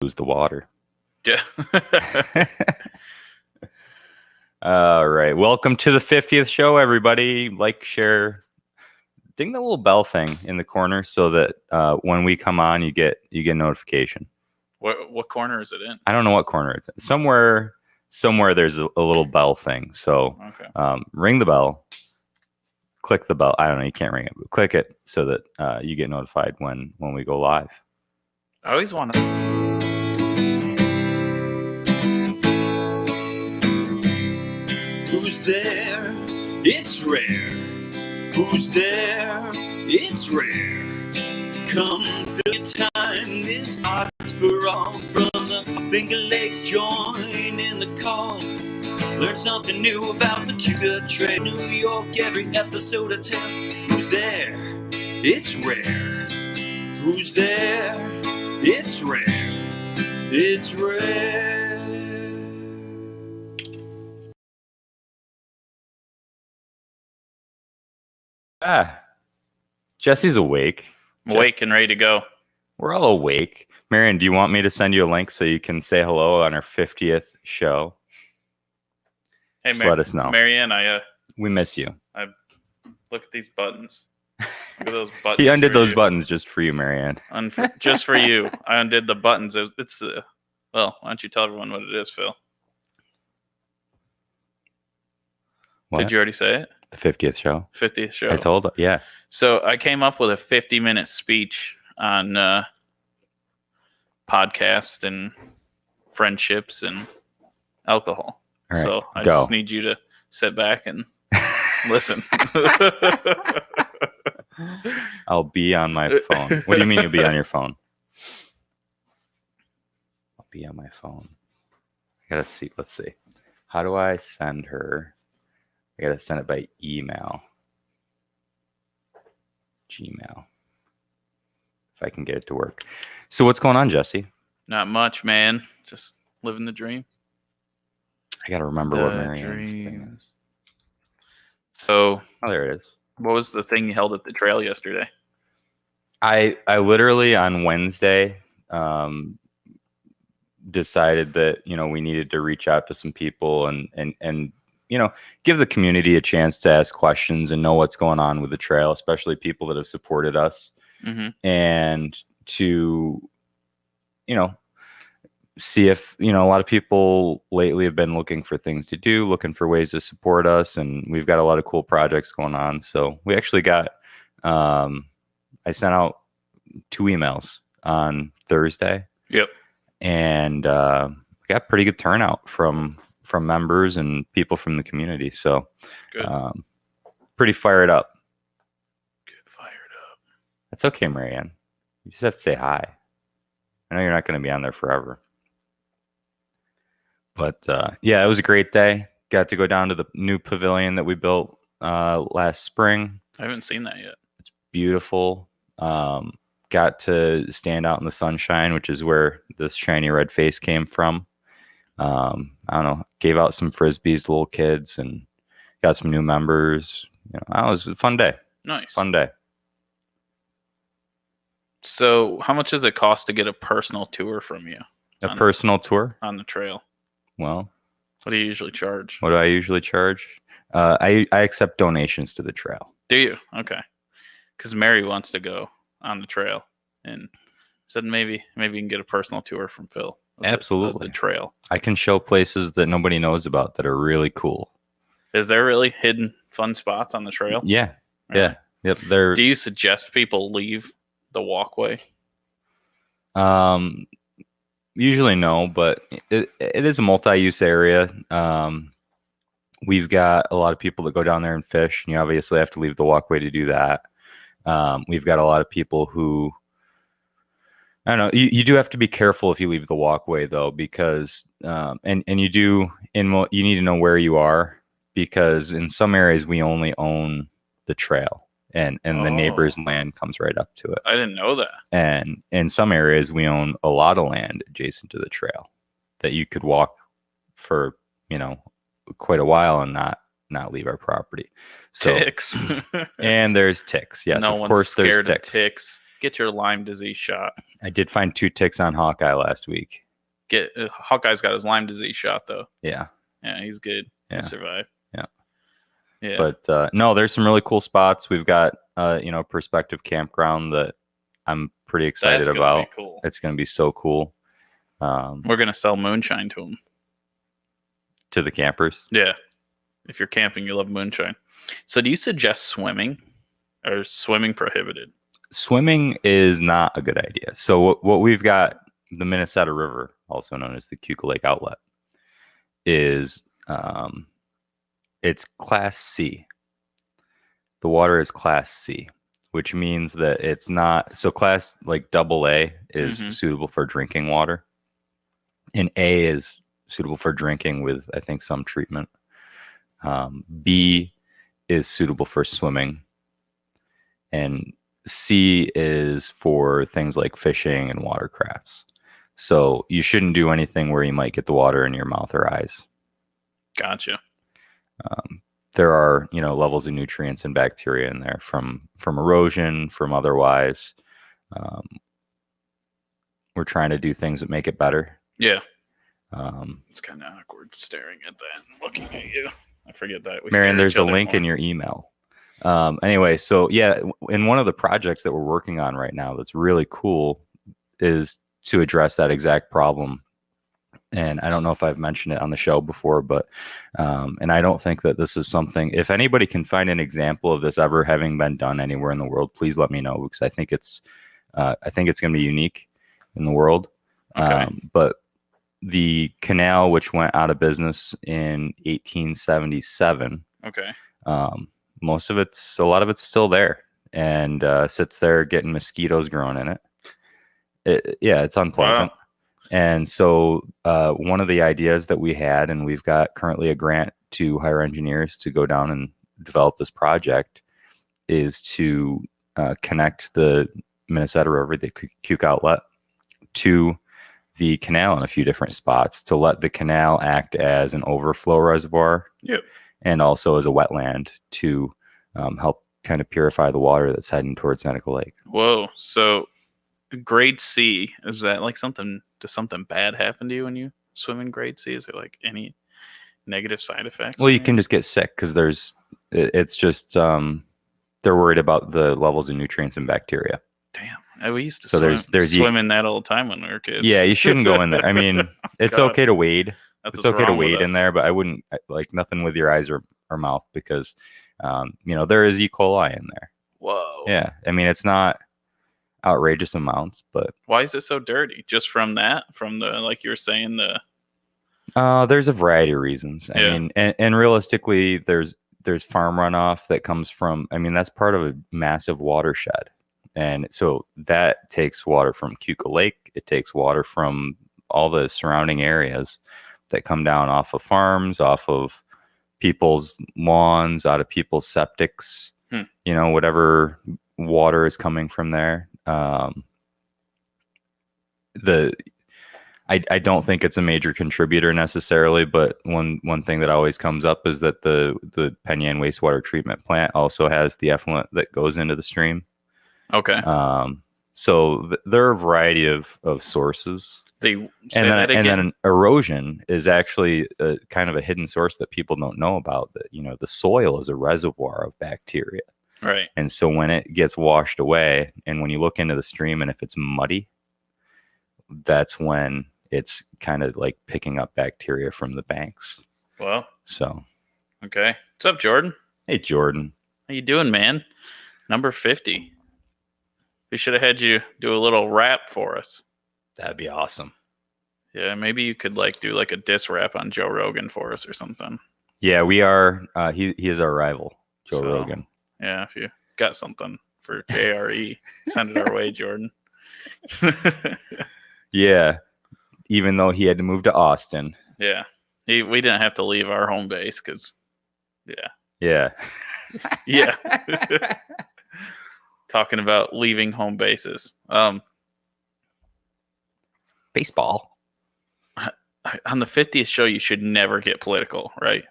lose the water. Yeah. All right. Welcome to the 50th show, everybody. Like, share, ding the little bell thing in the corner so that when we come on, you get notification. What corner is it in? I don't know what corner it's in. Somewhere there's a little bell thing. So Okay. Ring the bell. Click the bell. I don't know. You can't ring it, but click it so that you get notified when we go live. I always want to. Who's there? It's rare. Who's there? It's rare. Come fill your time. This part's for all. From the Finger Lakes, join in the call. Learn something new about the Cougar Trail. New York, every episode of 10. Who's there? It's rare. Who's there? It's rare. It's rare. Jesse's awake. I'm awake and ready to go. We're all awake. Marion, do you want me to send you a link so you can say hello on our 50th show? Hey, let us know. Marianne, we miss you. Look at these buttons. Look at those buttons. He undid those buttons just for you, Marianne. Just for you. I undid the buttons. It's well, why don't you tell everyone what it is, Phil? What? Did you already say it? The 50th show. 50th show. I told her, yeah. So I came up with a 50-minute speech on podcast and friendships and alcohol. Right, so I just need you to sit back and listen. I'll be on my phone. What do you mean you'll be on your phone? I'll be on my phone. I gotta see. Let's see. How do I send her? I gotta send it by email. Gmail. If I can get it to work. So what's going on, Jesse? Not much, man. Just living the dream. I gotta remember what Marianne's thing is. So, there it is. What was the thing you held at the trail yesterday? I literally on Wednesday decided that we needed to reach out to some people and give the community a chance to ask questions and know what's going on with the trail, especially people that have supported us, and to see if a lot of people lately have been looking for things to do, looking for ways to support us, and we've got a lot of cool projects going on. So we actually got I sent out 2 emails on Thursday. Yep. And we got pretty good turnout from members and people from the community. So good. Pretty fired up. Good fired up. That's okay, Marianne. You just have to say hi. I know you're not going to be on there forever. But yeah, it was a great day. Got to go down to the new pavilion that we built last spring. I haven't seen that yet. It's beautiful. Got to stand out in the sunshine, which is where this shiny red face came from. I don't know. Gave out some frisbees to little kids and got some new members. It was a fun day. Nice. Fun day. So how much does it cost to get a personal tour from you? A personal tour? On the trail. Well, what do you usually charge? What do I usually charge? I accept donations to the trail. Do you? Okay. Because Mary wants to go on the trail and said maybe you can get a personal tour from Phil. Absolutely. The trail. I can show places that nobody knows about that are really cool. Is there really hidden fun spots on the trail? Yeah. Yeah. Yep. There. Do you suggest people leave the walkway? Usually no, but it is a multi-use area. We've got a lot of people that go down there and fish, and you obviously have to leave the walkway to do that. We've got a lot of people who, I don't know, you do have to be careful if you leave the walkway though, because and you need to know where you are, because in some areas we only own the trail. And the neighbor's land comes right up to it. I didn't know that. And in some areas, we own a lot of land adjacent to the trail that you could walk for, quite a while and not leave our property. So, ticks. And there's ticks. Yes, no of course there's ticks. Get your Lyme disease shot. I did find 2 ticks on Hawkeye last week. Hawkeye's got his Lyme disease shot though. Yeah. Yeah, he's good. Yeah. He survived. Yeah. Yeah. But no, there's some really cool spots. We've got perspective campground that I'm pretty excited That's about. gonna be cool. It's going to be so cool. We're gonna sell moonshine to them. To the campers. Yeah. If you're camping, you love moonshine. So do you suggest swimming, or is swimming prohibited? Swimming is not a good idea. So what we've got, the Minnesota River, also known as the Cuca Lake Outlet, is it's Class C. The water is Class C, which means that it's not, so class like AA is suitable for drinking water, and A is suitable for drinking with, I think, some treatment. B is suitable for swimming, and C is for things like fishing and watercrafts. So you shouldn't do anything where you might get the water in your mouth or eyes. Gotcha. There are, levels of nutrients and bacteria in there from erosion, from otherwise. We're trying to do things that make it better. Yeah. It's kind of awkward staring at that and looking at you. I forget that. Marion, there's a link in your email. Anyway, so yeah, in one of the projects that we're working on right now that's really cool is to address that exact problem. And I don't know if I've mentioned it on the show before, but and I don't think that this is something, if anybody can find an example of this ever having been done anywhere in the world, please let me know, because I think it's going to be unique in the world. Okay. But the canal, which went out of business in 1877, okay, a lot of it's still there, and sits there getting mosquitoes growing in it. It's unpleasant. Wow. And so one of the ideas that we had, and we've got currently a grant to hire engineers to go down and develop this project, is to connect the Minnesota River, the Cuca Outlet, to the canal in a few different spots, to let the canal act as an overflow reservoir. Yep. And also as a wetland to help kind of purify the water that's heading towards Seneca Lake. Whoa. So grade C, is that like does something bad happen to you when you swim in grade C? Is there like any negative side effects? Well, you can just get sick because it's just, they're worried about the levels of nutrients and bacteria. Damn. We used to swim in that all the time when we were kids. Yeah, you shouldn't go in there. I mean, it's okay to wade. It's okay to wade in there, but I wouldn't like nothing with your eyes or mouth, because, there is E. coli in there. Whoa. Yeah. I mean, it's not outrageous amounts, but why is it so dirty? Just from the, like you were saying, there's a variety of reasons. I mean, and realistically, there's farm runoff that comes from, that's part of a massive watershed. And so that takes water from Cuca Lake. It takes water from all the surrounding areas that come down off of farms, off of people's lawns, out of people's septics, whatever water is coming from there. I don't think it's a major contributor necessarily, but one thing that always comes up is that the Penyan wastewater treatment plant also has the effluent that goes into the stream. Okay. So there are a variety of sources. And then erosion is actually kind of a hidden source that people don't know about. That the soil is a reservoir of bacteria. Right. And so when it gets washed away, and when you look into the stream, and if it's muddy, that's when it's kind of like picking up bacteria from the banks. Well. So. Okay. What's up, Jordan? Hey, Jordan. How you doing, man? Number 50. We should have had you do a little rap for us. That'd be awesome. Yeah, maybe you could do like a diss rap on Joe Rogan for us or something. Yeah, we are. He is our rival, Joe Rogan. Yeah, if you got something for JRE, send it our way, Jordan. Yeah, even though he had to move to Austin. Yeah, we didn't have to leave our home base because, yeah. Talking about leaving home bases. Baseball. On the 50th show, you should never get political, right?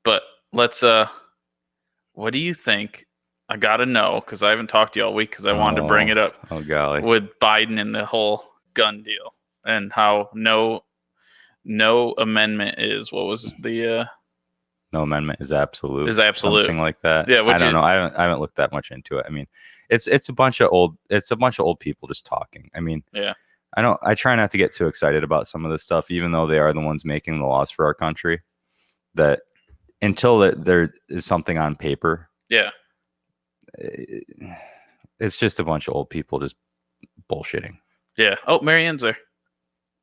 But let's, what do you think I gotta know because I haven't talked to you all week because I wanted to bring it up Oh golly. with Biden and the whole gun deal and how no amendment is what was the No amendment is absolute. Is absolute. Something like that. Yeah, I don't know. I haven't looked that much into it. I mean, it's a bunch of old people just talking. I mean, yeah. I try not to get too excited about some of this stuff, even though they are the ones making the laws for our country. That until there is something on paper, Yeah. it's just a bunch of old people just bullshitting. Yeah. Oh, Marianne's there.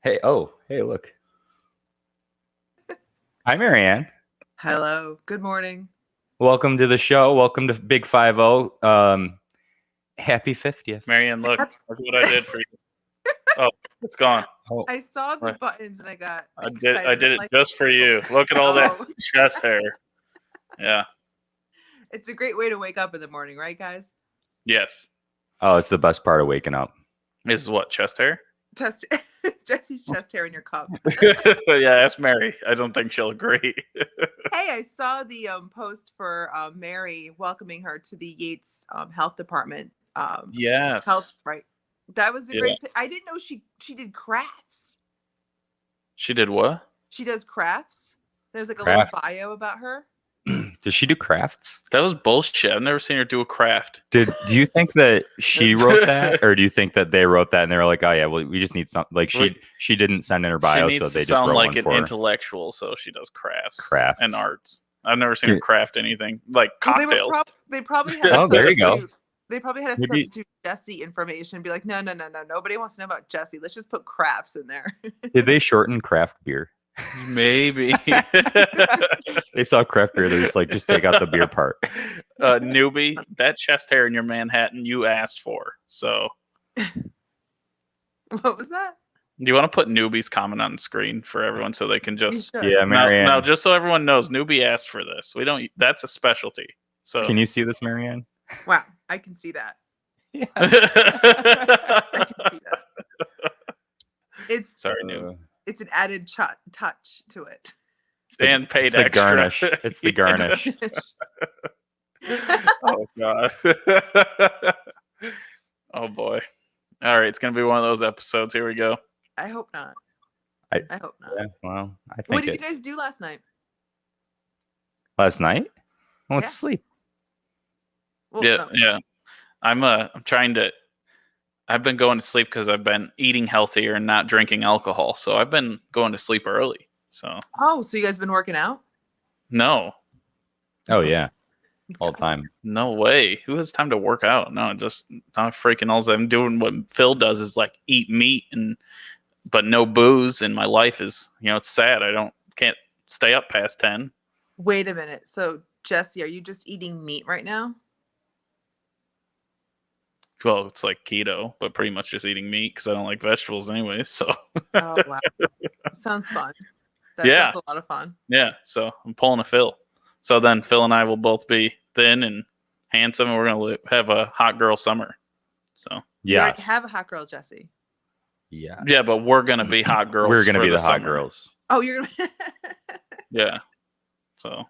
Hey, look. Hi, Marianne. Hello. Good morning. Welcome to the show. Welcome to Big 5-0. Happy 50th. Marianne, look what I did for you. Oh, it's gone. Oh, I saw the Right. buttons and I got I excited. did it Like, just for you. Look at all that Oh. chest hair. Yeah. It's a great way to wake up in the morning, right, guys? Yes. oh, it's the best part of waking up. This is what, chest hair? Chest, Jesse's chest hair in your cup. Yeah, ask Mary. I don't think she'll agree. Hey, I saw the post for Mary welcoming her to the Yates Health Department. Yes. Health, right? That was a Yeah. great. I didn't know she did crafts. She did what? She does crafts. There's like a Crafts. little bio about her. Does she do crafts? That was bullshit. I've never seen her do a craft. Do you think that she wrote that, or do you think that they wrote that and they were like, oh yeah, well we just need something? Like she didn't send in her bio, she so needs they to just sound wrote like one an for her. intellectual, so she does crafts Crafts. and arts. I've never seen her craft anything like Well, cocktails. they probably had. Oh, there you go. They probably had to Maybe- substitute Jesse information. Be like, no. Nobody wants to know about Jesse. Let's just put crafts in there. Did they shorten craft beer? Maybe. They saw craft beer. They're just like, just take out the beer part. Newbie, that chest hair in your Manhattan you asked for. So, What was that? do you want to put Newbie's comment on the screen for everyone so they can You just should. Yeah, Marianne. now just so everyone knows, Newbie asked for this. We don't. That's a specialty. So Can you see this, Marianne? Wow, I can see that. Yeah. I can see that. It's Sorry, Noob. it's an added touch to it. And paid It's the extra. garnish. It's the garnish. Oh god. Oh boy. All right, it's gonna be one of those episodes. Here we go. I hope not. I- I hope not. Yeah, well, I What think did you guys do last night? last night I went Yeah. to sleep. Well, Yeah, no. yeah. I'm trying to. I've been going to sleep because I've been eating healthier and not drinking alcohol. So I've been going to sleep early. So Oh, so you guys been working out? no, Oh yeah, all the time. no way. Who has time to work out? No, just not freaking. All I'm doing what Phil does is like eat meat but no booze. And my life is, it's sad. Can't stay up past 10. Wait a minute. So Jesse, are you just eating meat right now? Well, it's like keto, but pretty much just eating meat because I don't like vegetables anyway. So Oh wow, sounds fun. That Yeah. sounds a lot of fun. yeah, so I'm pulling a Phil. So then Phil and I will both be thin and handsome, and we're gonna have a hot girl summer. So You already Yes. have a hot girl, Jesse. Yeah. yeah, but we're gonna be hot girls. We're gonna for be the hot summer. girls. Oh, you're gonna. Yeah. So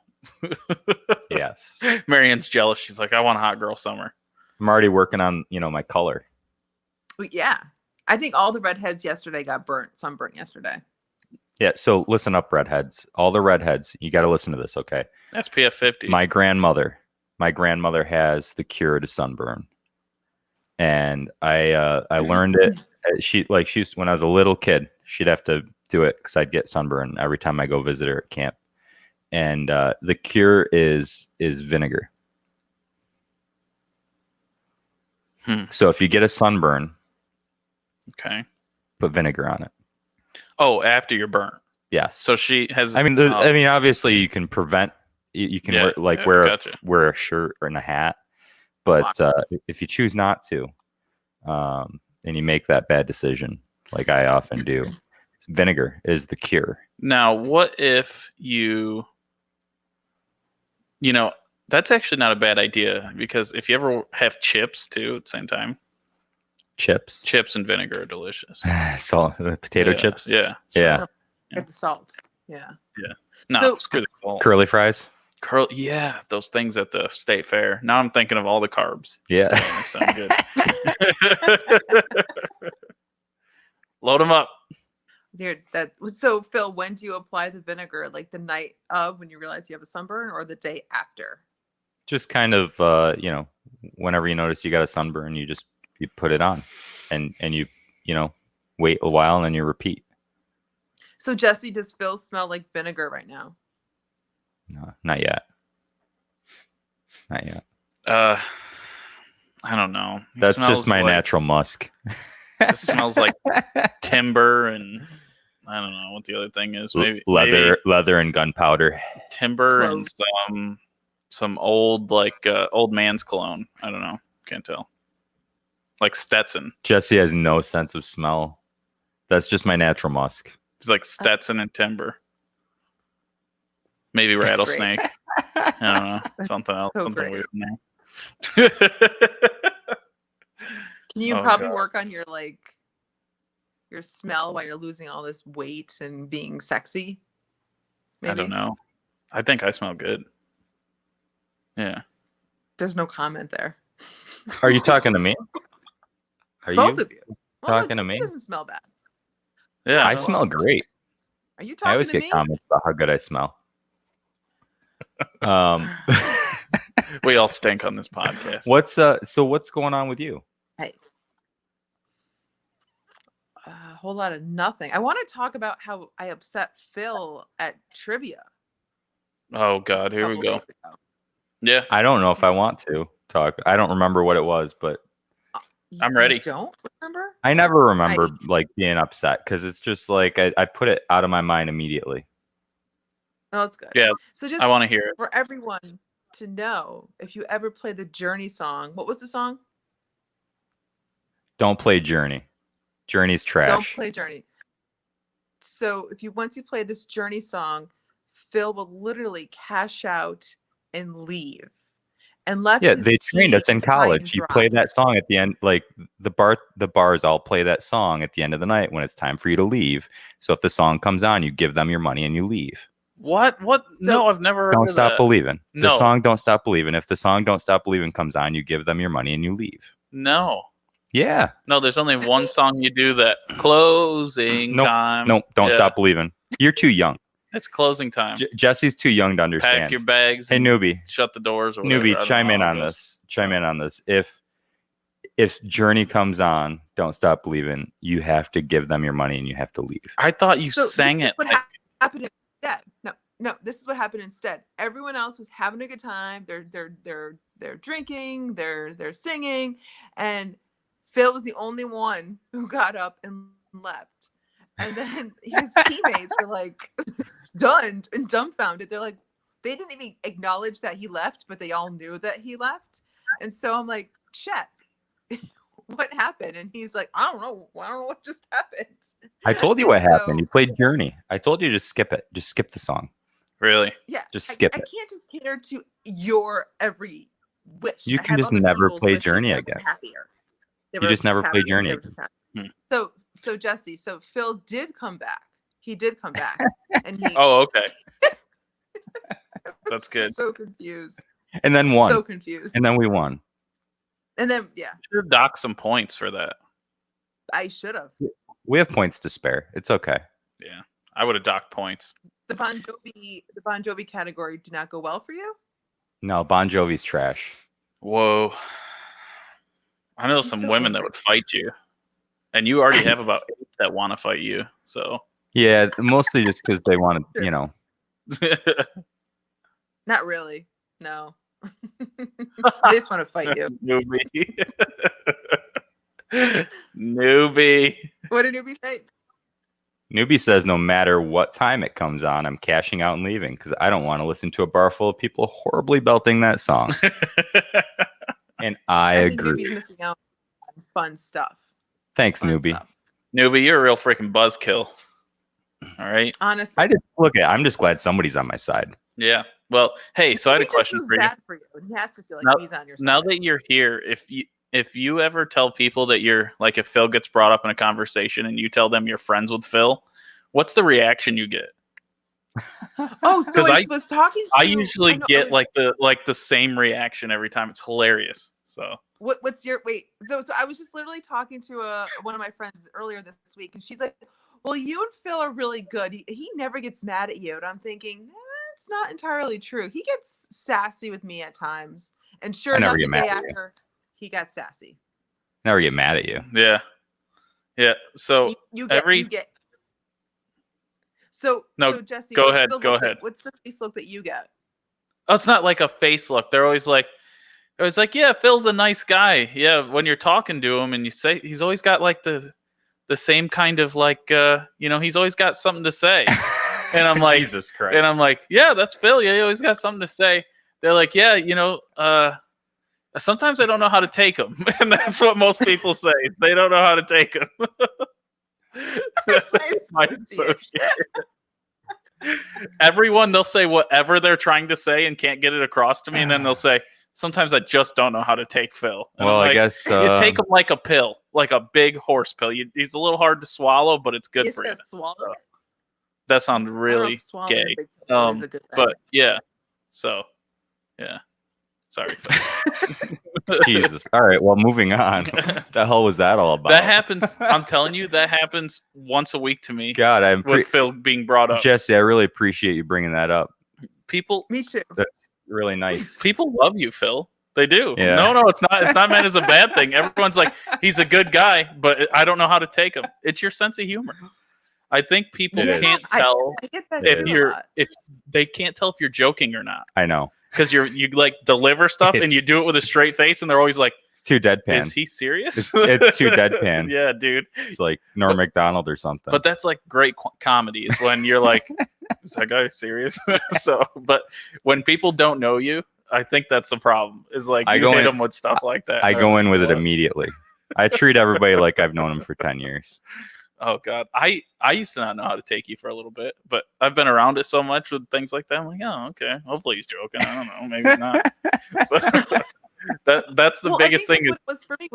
Yes. Marianne's jealous. She's like, I want a hot girl summer. I'm already working on my color. Yeah, I think all the redheads yesterday got sunburnt yesterday. Yeah. So listen up, redheads. All the redheads, you got to listen to this, okay? SPF 50. My grandmother has the cure to sunburn, and I learned it. She's when I was a little kid, she'd have to do it because I'd get sunburn every time I go visit her at camp. And the cure is vinegar. So if you get a sunburn, Okay. put vinegar on it. Oh, after you're burnt. Yes. So she has. I mean, obviously you can prevent. You can Yeah, gotcha. wear a shirt or a hat, but if you choose not to, and you make that bad decision, like I often do, vinegar is the cure. Now, what if you that's actually not a bad idea because if you ever have chips too at the same time, Chips, chips and vinegar are delicious. salt, potato Yeah, chips. Yeah. Yeah. Get the salt. Yeah. No, So- screw the salt. Curly fries. Curl, yeah, those things at the state fair. Now I'm thinking of all the carbs. Yeah. They sound good. Load them up. Dude, so Phil, when do you apply the vinegar? Like the night of when you realize you have a sunburn, or the day after? Just kind of, whenever you notice you got a sunburn, you put it on, and you wait a while and then you repeat. So Jesse, does Phil smell like vinegar right now? No, not yet. Not yet. I don't know. He That's just smells my like- natural musk. It smells like timber and I don't know what the other thing is. Maybe leather and gunpowder. timber and Clothes. some old old man's cologne. I don't know. Can't tell. Like Stetson. Jesse has no sense of smell. That's just my natural musk. It's like Stetson and timber. Maybe That's rattlesnake. I don't know. Something else. So Something great. weird. Can you Oh, probably God. work on your smell while you're losing all this weight and being sexy? I don't know. I think I smell good. Yeah. There's no comment there. Are you talking to me? Are Both you of you. Well, talking to Jesse me? doesn't smell bad. Yeah. I smell great. Are you I talking always to get me? comments about how good I smell. We all stink on this podcast. What's going on with you? Hey. A whole lot of nothing. I want to talk about how I upset Phil at trivia. Oh God, a here we couple go. days ago. Yeah. I don't know if I want to talk. I don't remember what it was, but I'm ready. You don't remember? I never remember being upset because it's just like I put it out of my mind immediately. Oh, that's good. Yeah, So just I want to hear it. for everyone to know, if you ever play the Journey song, what was the song? Don't play Journey. Journey's trash. Don't play Journey. So once you play this Journey song, Phil will literally cash out and leave. And left Yeah, his they trained us team in high and college. You dry. play that song at the end, like the bars all play that song at the end of the night when it's time for you to leave. So if the song comes on, you give them your money and you leave. What? No, I've never heard Don't of Stop that. Believing. The No. song Don't Stop Believing. If the song Don't Stop Believing comes on, you give them your money and you leave. No. Yeah. No, there's only one song you do that. Closing Nope. time. Nope. Don't Yeah. Stop Believing. You're too young. It's closing time. Jesse's too young to understand. Pack your bags. Hey, and newbie. shut the doors or whatever. I Newbie, don't chime know in how it on goes. this. Chime in on this. If Journey comes on, Don't Stop Believing, you have to give them your money and you have to leave. I thought you So sang this is it. what Like, happened instead. No, this is what happened instead. Everyone else was having a good time. They're drinking, they're singing, and Phil was the only one who got up and left. And then his teammates were like stunned and dumbfounded. They're like, they didn't even acknowledge that he left, but they all knew that he left. And so I'm like, Chet, what happened? And he's like, I don't know what just happened. I told you And what happened. so- You played Journey. I told you to skip it. Just skip the song. really? Yeah, Just skip I it. can't just cater to your every wish. You I can have just other never people's play wishes Journey that were again. Happier. They You were just never play happier. Journey They were just happy. So Jesse, so Phil did come back. He did come back, and he. Oh, okay. I was that's good. So confused. And then won. So confused. And then we won. And then yeah, Should have docked some points for that. I should have. We have points to spare. It's okay. Yeah, I would have docked points. The Bon Jovi category did not go well for you. No, Bon Jovi's trash. Whoa. I know I'm some so women that angry. would fight you, and you already have about 8 that want to fight you. So. Yeah, mostly just because they want to, Not really. No. They just want to fight you. Newbie. Newbie. What did newbie say? Newbie says no matter what time it comes on, I'm cashing out and leaving because I don't want to listen to a bar full of people horribly belting that song. And I think agree. newbie's missing out on fun stuff. Thanks, Fun Newbie. stuff. Newbie, you're a real freaking buzzkill. All right. Honestly, I'm just glad somebody's on my side. Yeah. Well, hey, so I had a he just question feels for you. bad for you, and he has to feel like Now- he's on your side. Now that you're here, if you ever tell people that you're like, if Phil gets brought up in a conversation and you tell them you're friends with Phil, what's the reaction you get? Oh, so 'Cause I was talking to. I usually no, get like the same reaction every time. It's hilarious. So what's your wait? So I was just literally talking to one of my friends earlier this week, and she's like, "Well, you and Phil are really good. He never gets mad at you." And I'm thinking, that's not entirely true. He gets sassy with me at times, and sure I never enough, get the day mad at you. after, he got sassy. Never get mad at you. yeah. So You every get. So No, so Jesse, go what's ahead, the go look ahead. what's the face look that you get? Oh, it's not like a face look. They're always like, yeah, Phil's a nice guy. Yeah, when you're talking to him and you say he's always got like the same kind of like he's always got something to say. And I'm like, Jesus Christ. And I'm like, yeah, that's Phil. Yeah, he always got something to say. They're like, yeah, sometimes I don't know how to take him. And that's what most people say. They don't know how to take him. That's my associate. Everyone, they'll say whatever they're trying to say and can't get it across to me. And then they'll say, sometimes I just don't know how to take Phil. And Well, I'm like, I guess you take him like a pill, like a big horse pill. He's a little hard to swallow, but it's good for you. Swallow. So, that sounds really gay. But yeah. So yeah. Sorry. Jesus. All right. Well, moving on. What the hell was that all about? That happens. I'm telling you, that happens once a week to me. God, with Phil being brought up. Jesse, I really appreciate you bringing that up. People. Me too. That's really nice. People love you, Phil. They do. Yeah. No, it's not. It's not meant as a bad thing. Everyone's like, he's a good guy, but I don't know how to take him. It's your sense of humor. I think people can't tell I get that if they can't tell if you're joking or not. I know. Because you like deliver stuff and you do it with a straight face, and they're always like, it's too deadpan. Is he serious? It's too deadpan. Yeah, dude. It's like Norm Macdonald or something. But that's like great comedy is when you're like, is that guy serious? But when people don't know you, I think that's the problem. Is like you hit them with stuff like that. I go in with it immediately. I treat everybody like I've known them for 10 years. Oh God, I used to not know how to take you for a little bit, but I've been around it so much with things like that. I'm like, oh, okay. Hopefully he's joking. I don't know. Maybe not. So, that's the biggest thing. What it was for me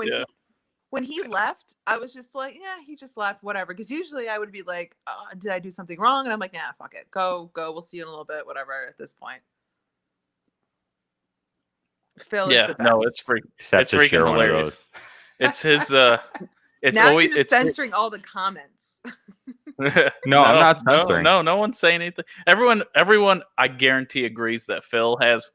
when he left, I was just like, yeah, he just left, whatever. Because usually I would be like, did I do something wrong? And I'm like, nah, fuck it, go. We'll see you in a little bit, whatever. At this point, Phil is the best. No, it's freaking hilarious. It's his. It's now always you're censoring all the comments. No, I'm not censoring. No one's saying anything. Everyone, I guarantee, agrees that Phil has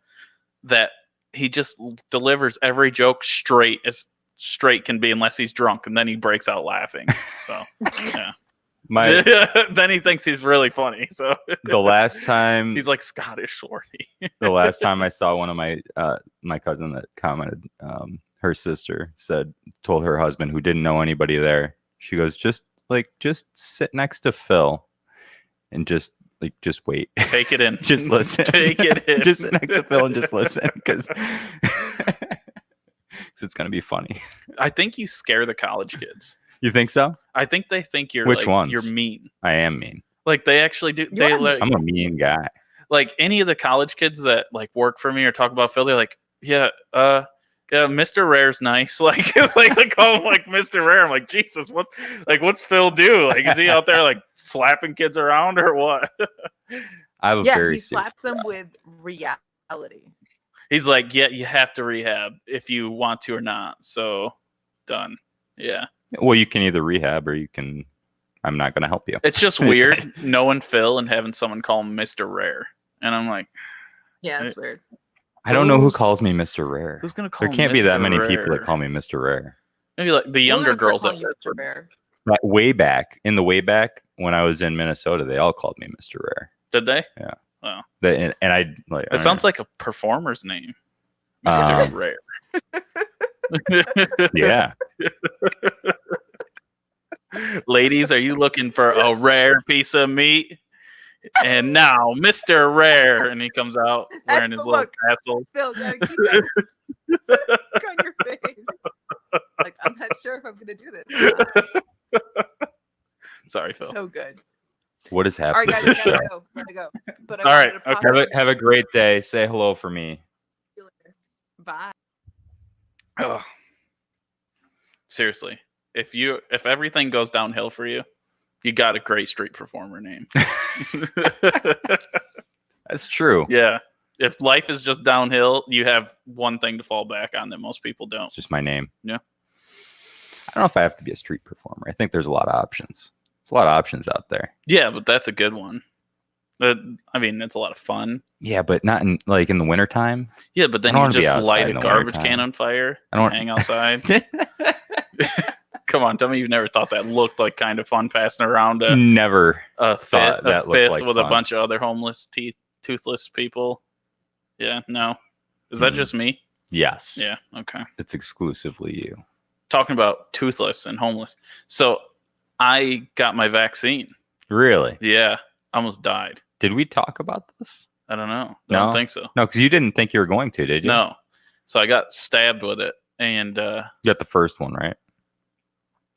that. He just delivers every joke straight as straight can be, unless he's drunk, and then he breaks out laughing. So, yeah. Then he thinks he's really funny. So the last time he's like Scottish Shorty. The last time I saw one of my cousin that commented, her sister told her husband, who didn't know anybody there, she goes, just sit next to Phil and just wait. Take it in. Just listen. Take it in. Just sit next to Phil and just listen, because it's gonna be funny. I think you scare the college kids. You think so? I think they think you're Which ones? You're mean. I am mean. Like they actually do. I'm a mean guy. Like any of the college kids that like work for me or talk about Phil, they're like, yeah, Mr. Rare's nice. Like they call him like Mr. Rare. I'm like, Jesus, what's Phil do? Like, is he out there like slapping kids around or what? I have he slaps them with reality. He's like, yeah, you have to rehab if you want to or not. So done. Yeah. Well, you can either rehab or I'm not going to help you. It's just weird knowing Phil and having someone call him Mr. Rare. And I'm like, yeah, it's weird. I don't know who calls me Mr. Rare. Who's gonna call? There can't be that many Rare? People that call me Mr. Rare. Maybe like the younger girls that Mr. Rare. Way back when I was in Minnesota, they all called me Mr. Rare. Did they? Yeah. Wow. And I like. It sounds like a performer's name, Mr. Rare. Yeah. Ladies, are you looking for a rare piece of meat? And now, Mr. Rare, and he comes out wearing his little tassels. Phil, gotta keep that look on your face. Like, I'm not sure if I'm gonna do this. Sorry, Phil. So good. What is happening? All right, guys, gotta go. But all right, okay. Have a great day. Say hello for me. See you later. Bye. Oh. Seriously, if everything goes downhill for you, You got a great street performer name. That's true. Yeah. If life is just downhill, you have one thing to fall back on that most people don't. It's just my name. Yeah. I don't know if I have to be a street performer. I think there's a lot of options. There's a lot of options out there. Yeah, but that's a good one. I mean, it's a lot of fun. Yeah, but not in the wintertime. Yeah, but then I don't you wanna be just outside light in a the garbage wintertime. can on fire I don't and hang outside. Come on, tell me you've never thought that looked like kind of fun passing around Never a thought that looked fifth like with a fun. bunch of other homeless, toothless people. Yeah, no. Is that just me? Yes. Yeah, okay. It's exclusively you. Talking about toothless and homeless. So I got my vaccine. Really? Yeah, I almost died. Did we talk about this? I don't know. I No? don't think so. No, because you didn't think you were going to, did you? No. So I got stabbed with it, and You got the first one, right?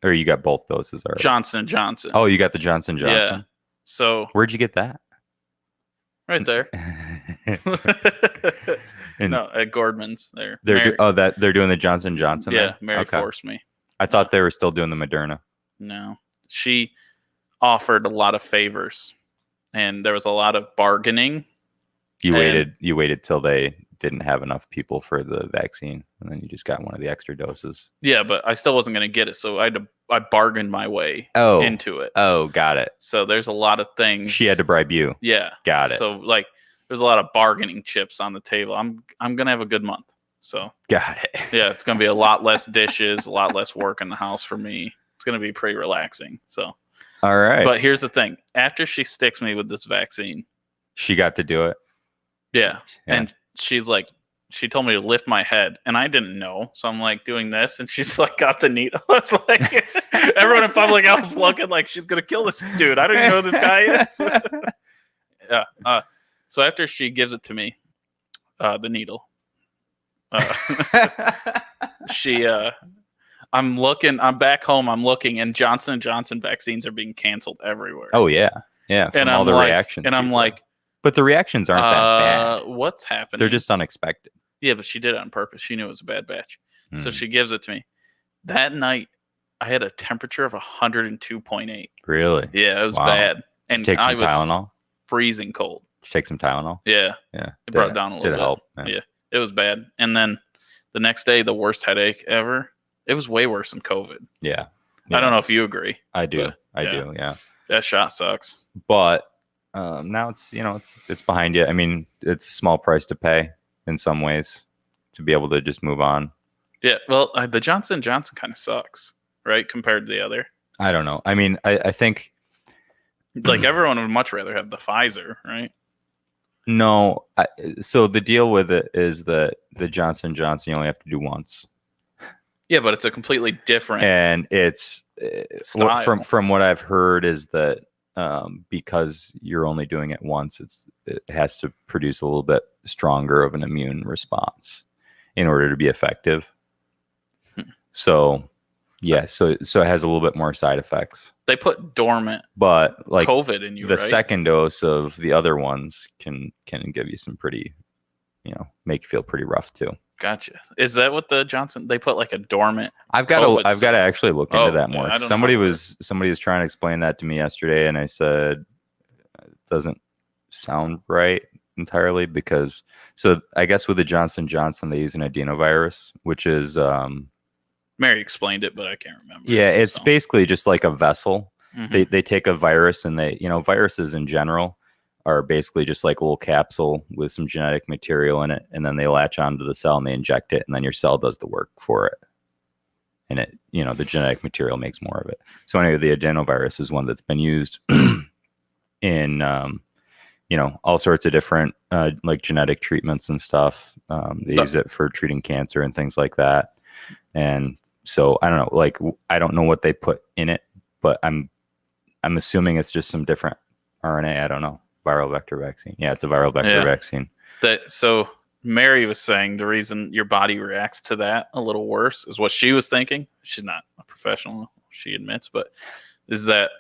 Or you got both doses already? Johnson & Johnson. Oh, you got the Johnson & Johnson? Yeah. So Where'd you get that? right there. And No, at Gordman's there. they're doing the Johnson & Johnson Yeah, there? Mary Okay. forced me. I thought they were still doing the Moderna. No. She offered a lot of favors, and there was a lot of bargaining. You And- waited till they didn't have enough people for the vaccine, and then you just got one of the extra doses. Yeah, but I still wasn't going to get it, so I bargained my way Oh. into it. Oh, got it. So there's a lot of things. She had to bribe you. Yeah. Got it. So like there's a lot of bargaining chips on the table. I'm going to have a good month. So Got it. yeah, it's going to be a lot less dishes, a lot less work in the house for me. It's going to be pretty relaxing. So, All right. but here's the thing. After she sticks me with this vaccine, she got to do it. yeah, Yeah. and she's like, she told me to lift my head, and I didn't know. So I'm like doing this, and she's like got the needle. It's like everyone in public house looking like she's going to kill this dude. I don't even know who this guy is. Yeah. So after she gives it to me, the needle, I'm back home, I'm looking, and Johnson & Johnson vaccines are being canceled everywhere. Oh yeah. Yeah. From and all I'm the like, reactions. and I'm people like, have. But the reactions aren't that bad. what's happening? They're just unexpected. yeah, but she did it on purpose. She knew it was a bad batch. So Mm. she gives it to me. That night, I had a temperature of 102.8. Really? Yeah, it was Wow. bad. And Take I some was Tylenol. freezing cold. Take some Tylenol. Yeah, Yeah. it brought it down a little Did bit. it help? Yeah. It was bad. And then the next day, the worst headache ever. It was way worse than COVID. Yeah. I don't know if you agree. I do. but, I yeah. do. Yeah. That shot sucks. But now it's behind you. I mean, it's a small price to pay in some ways to be able to just move on. Yeah, well, the Johnson & Johnson kind of sucks, right, compared to the other. I don't know. I mean, I think Like everyone would much rather have the Pfizer, right? no. So the deal with it is that the Johnson & Johnson you only have to do once, Yeah, but it's a completely different. and it's Style. from what I've heard is that because you're only doing it once, it has to produce a little bit stronger of an immune response in order to be effective. So yeah, so it has a little bit more side effects. They put dormant But like COVID in you, the right? second dose of the other ones can give you some pretty, make you feel pretty rough too. Gotcha. Is that what the Johnson? They put like a dormant. I've got to actually look into that yeah, more. I don't Somebody know. was trying to explain that to me yesterday, and I said it doesn't sound right entirely because I guess with the Johnson & Johnson they use an adenovirus, which is Mary explained it, but I can't remember. yeah, it's so. basically just like a vessel. Mhm. They take a virus and viruses in general are basically just like a little capsule with some genetic material in it, and then they latch onto the cell and they inject it, and then your cell does the work for it. And it, the genetic material makes more of it. So anyway, the adenovirus is one that's been used in, all sorts of different like genetic treatments and stuff. They use it for treating cancer and things like that. And so I don't know, like I don't know what they put in it, but I'm assuming it's just some different RNA. I don't know. Viral vector vaccine. Yeah, it's a viral vector vaccine. So Mary was saying the reason your body reacts to that a little worse is what she was thinking. She's not a professional, she admits, but is that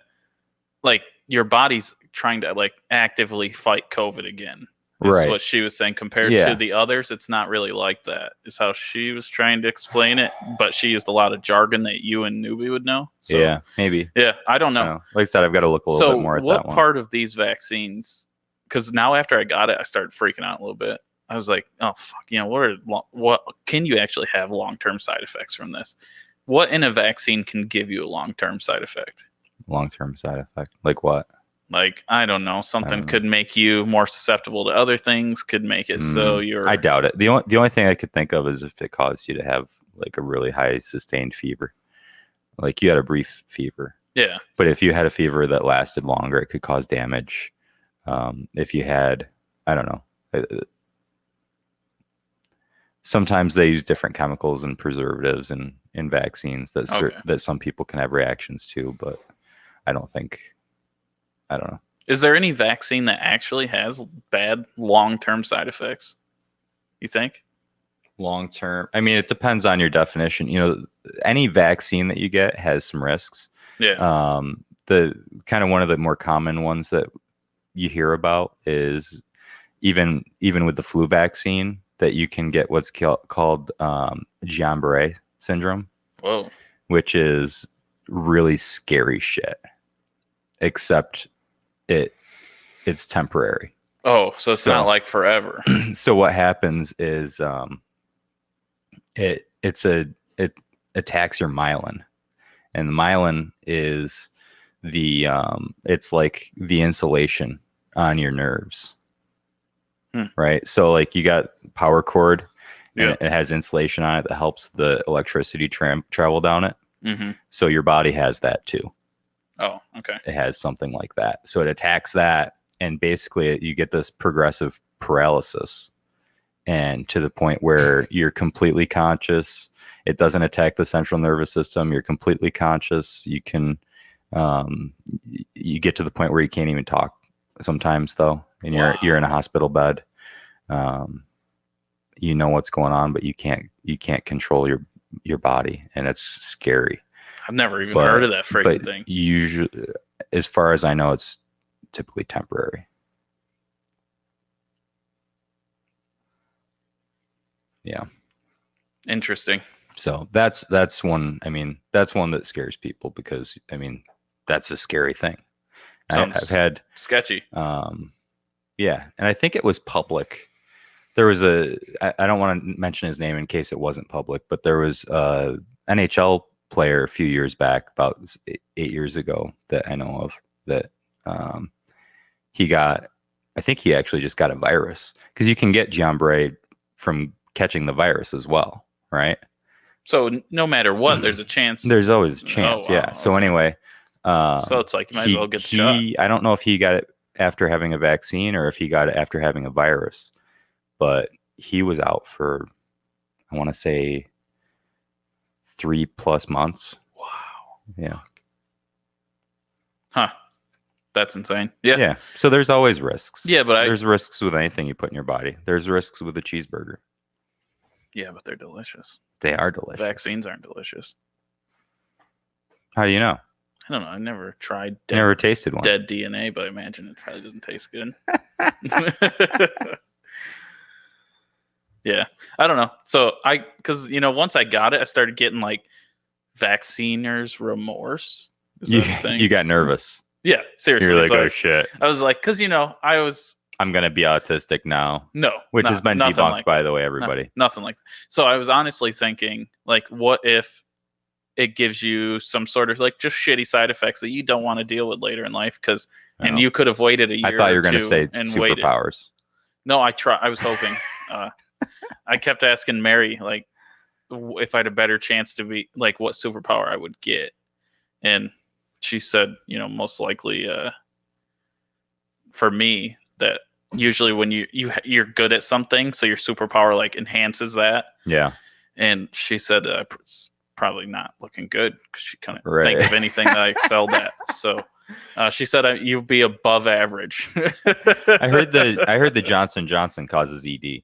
like your body's trying to like actively fight COVID again. Is Right. what she was saying. Compared Yeah. to the others, it's not really like that, is how she was trying to explain it. But she used a lot of jargon that you and Newbie would know. So, Yeah, maybe. yeah, I don't I know. don't know. Like I said, I've got to look a little So bit more at what that one. part of these vaccines, because now after I got it, I started freaking out a little bit. I was like, oh, fuck, what can you actually have long-term side effects from this? What in a vaccine can give you a long-term side effect? Long-term side effect? Like what? Like, I don't know. Something know. could make you more susceptible to other things, could make it so you're... I doubt it. The only thing I could think of is if it caused you to have like a really high sustained fever. Like you had a brief fever. Yeah. But if you had a fever that lasted longer, it could cause damage. If you had, I don't know. Sometimes they use different chemicals and preservatives in vaccines that some people can have reactions to, but I don't know. Is there any vaccine that actually has bad long-term side effects, you think? Long-term, I mean, it depends on your definition. Any vaccine that you get has some risks. Yeah. The kind of one of the more common ones that you hear about is even with the flu vaccine, that you can get what's called Guillain-Barré syndrome. Whoa. Which is really scary shit. Except it's temporary. Oh, so it's not like forever. So what happens is it attacks your myelin, and the myelin is it's like the insulation on your nerves. Right. So like you got power cord, and it has insulation on it that helps the electricity travel down it. Mm-hmm. So your body has that too. Oh, okay. It has something like that. So it attacks that, and basically you get this progressive paralysis, and to the point where you're completely conscious. It doesn't attack the central nervous system. You're completely conscious. You can, you get to the point where you can't even talk sometimes though, and you're in a hospital bed. You know what's going on, but you can't control your body, and it's scary. I've never even heard of that freaking thing. Usually, as far as I know, it's typically temporary. Yeah. Interesting. So that's one. I mean, that's one that scares people because, I mean, that's a scary thing. I've had sketchy. Yeah, and I think it was public. There was I don't want to mention his name in case it wasn't public, but there was a NHL player a few years back, about 8 years ago, that I know of, that I think he actually just got a virus, because you can get Guillain-Barré from catching the virus as well, right? So no matter what, there's a chance. There's always a chance. Oh, wow. Yeah. So anyway, so it's like you might as well get the shot. I don't know if he got it after having a vaccine or if he got it after having a virus, but he was out for, I want to say, 3+ months. Wow. Yeah. Huh. That's insane. Yeah. Yeah. So there's always risks. Yeah, but there's risks with anything you put in your body. There's risks with a cheeseburger. Yeah, but they're delicious. They are delicious. Vaccines aren't delicious. How do you know? I don't know. I never tried. Never tasted one. Dead DNA, but I imagine it probably doesn't taste good. Yeah, I don't know. So because once I got it, I started getting like vacciner's remorse. Is that a thing? You got nervous. Yeah, seriously. You're like, oh shit. I was like, because I'm gonna be autistic now. No, which has been debunked, like by the way, everybody. Nothing like that. So I was honestly thinking, like, what if it gives you some sort of like just shitty side effects that you don't want to deal with later in life? And you could have waited a year. I thought you were going to say and superpowers. No, I was hoping. I kept asking Mary, like, if I had a better chance to be like, what superpower I would get, and she said, most likely for me, that usually when you're good at something, so your superpower like enhances that. Yeah. And she said it's probably not looking good because she couldn't think of anything that I excelled at. So she said you'd be above average. I heard the Johnson & Johnson causes ED.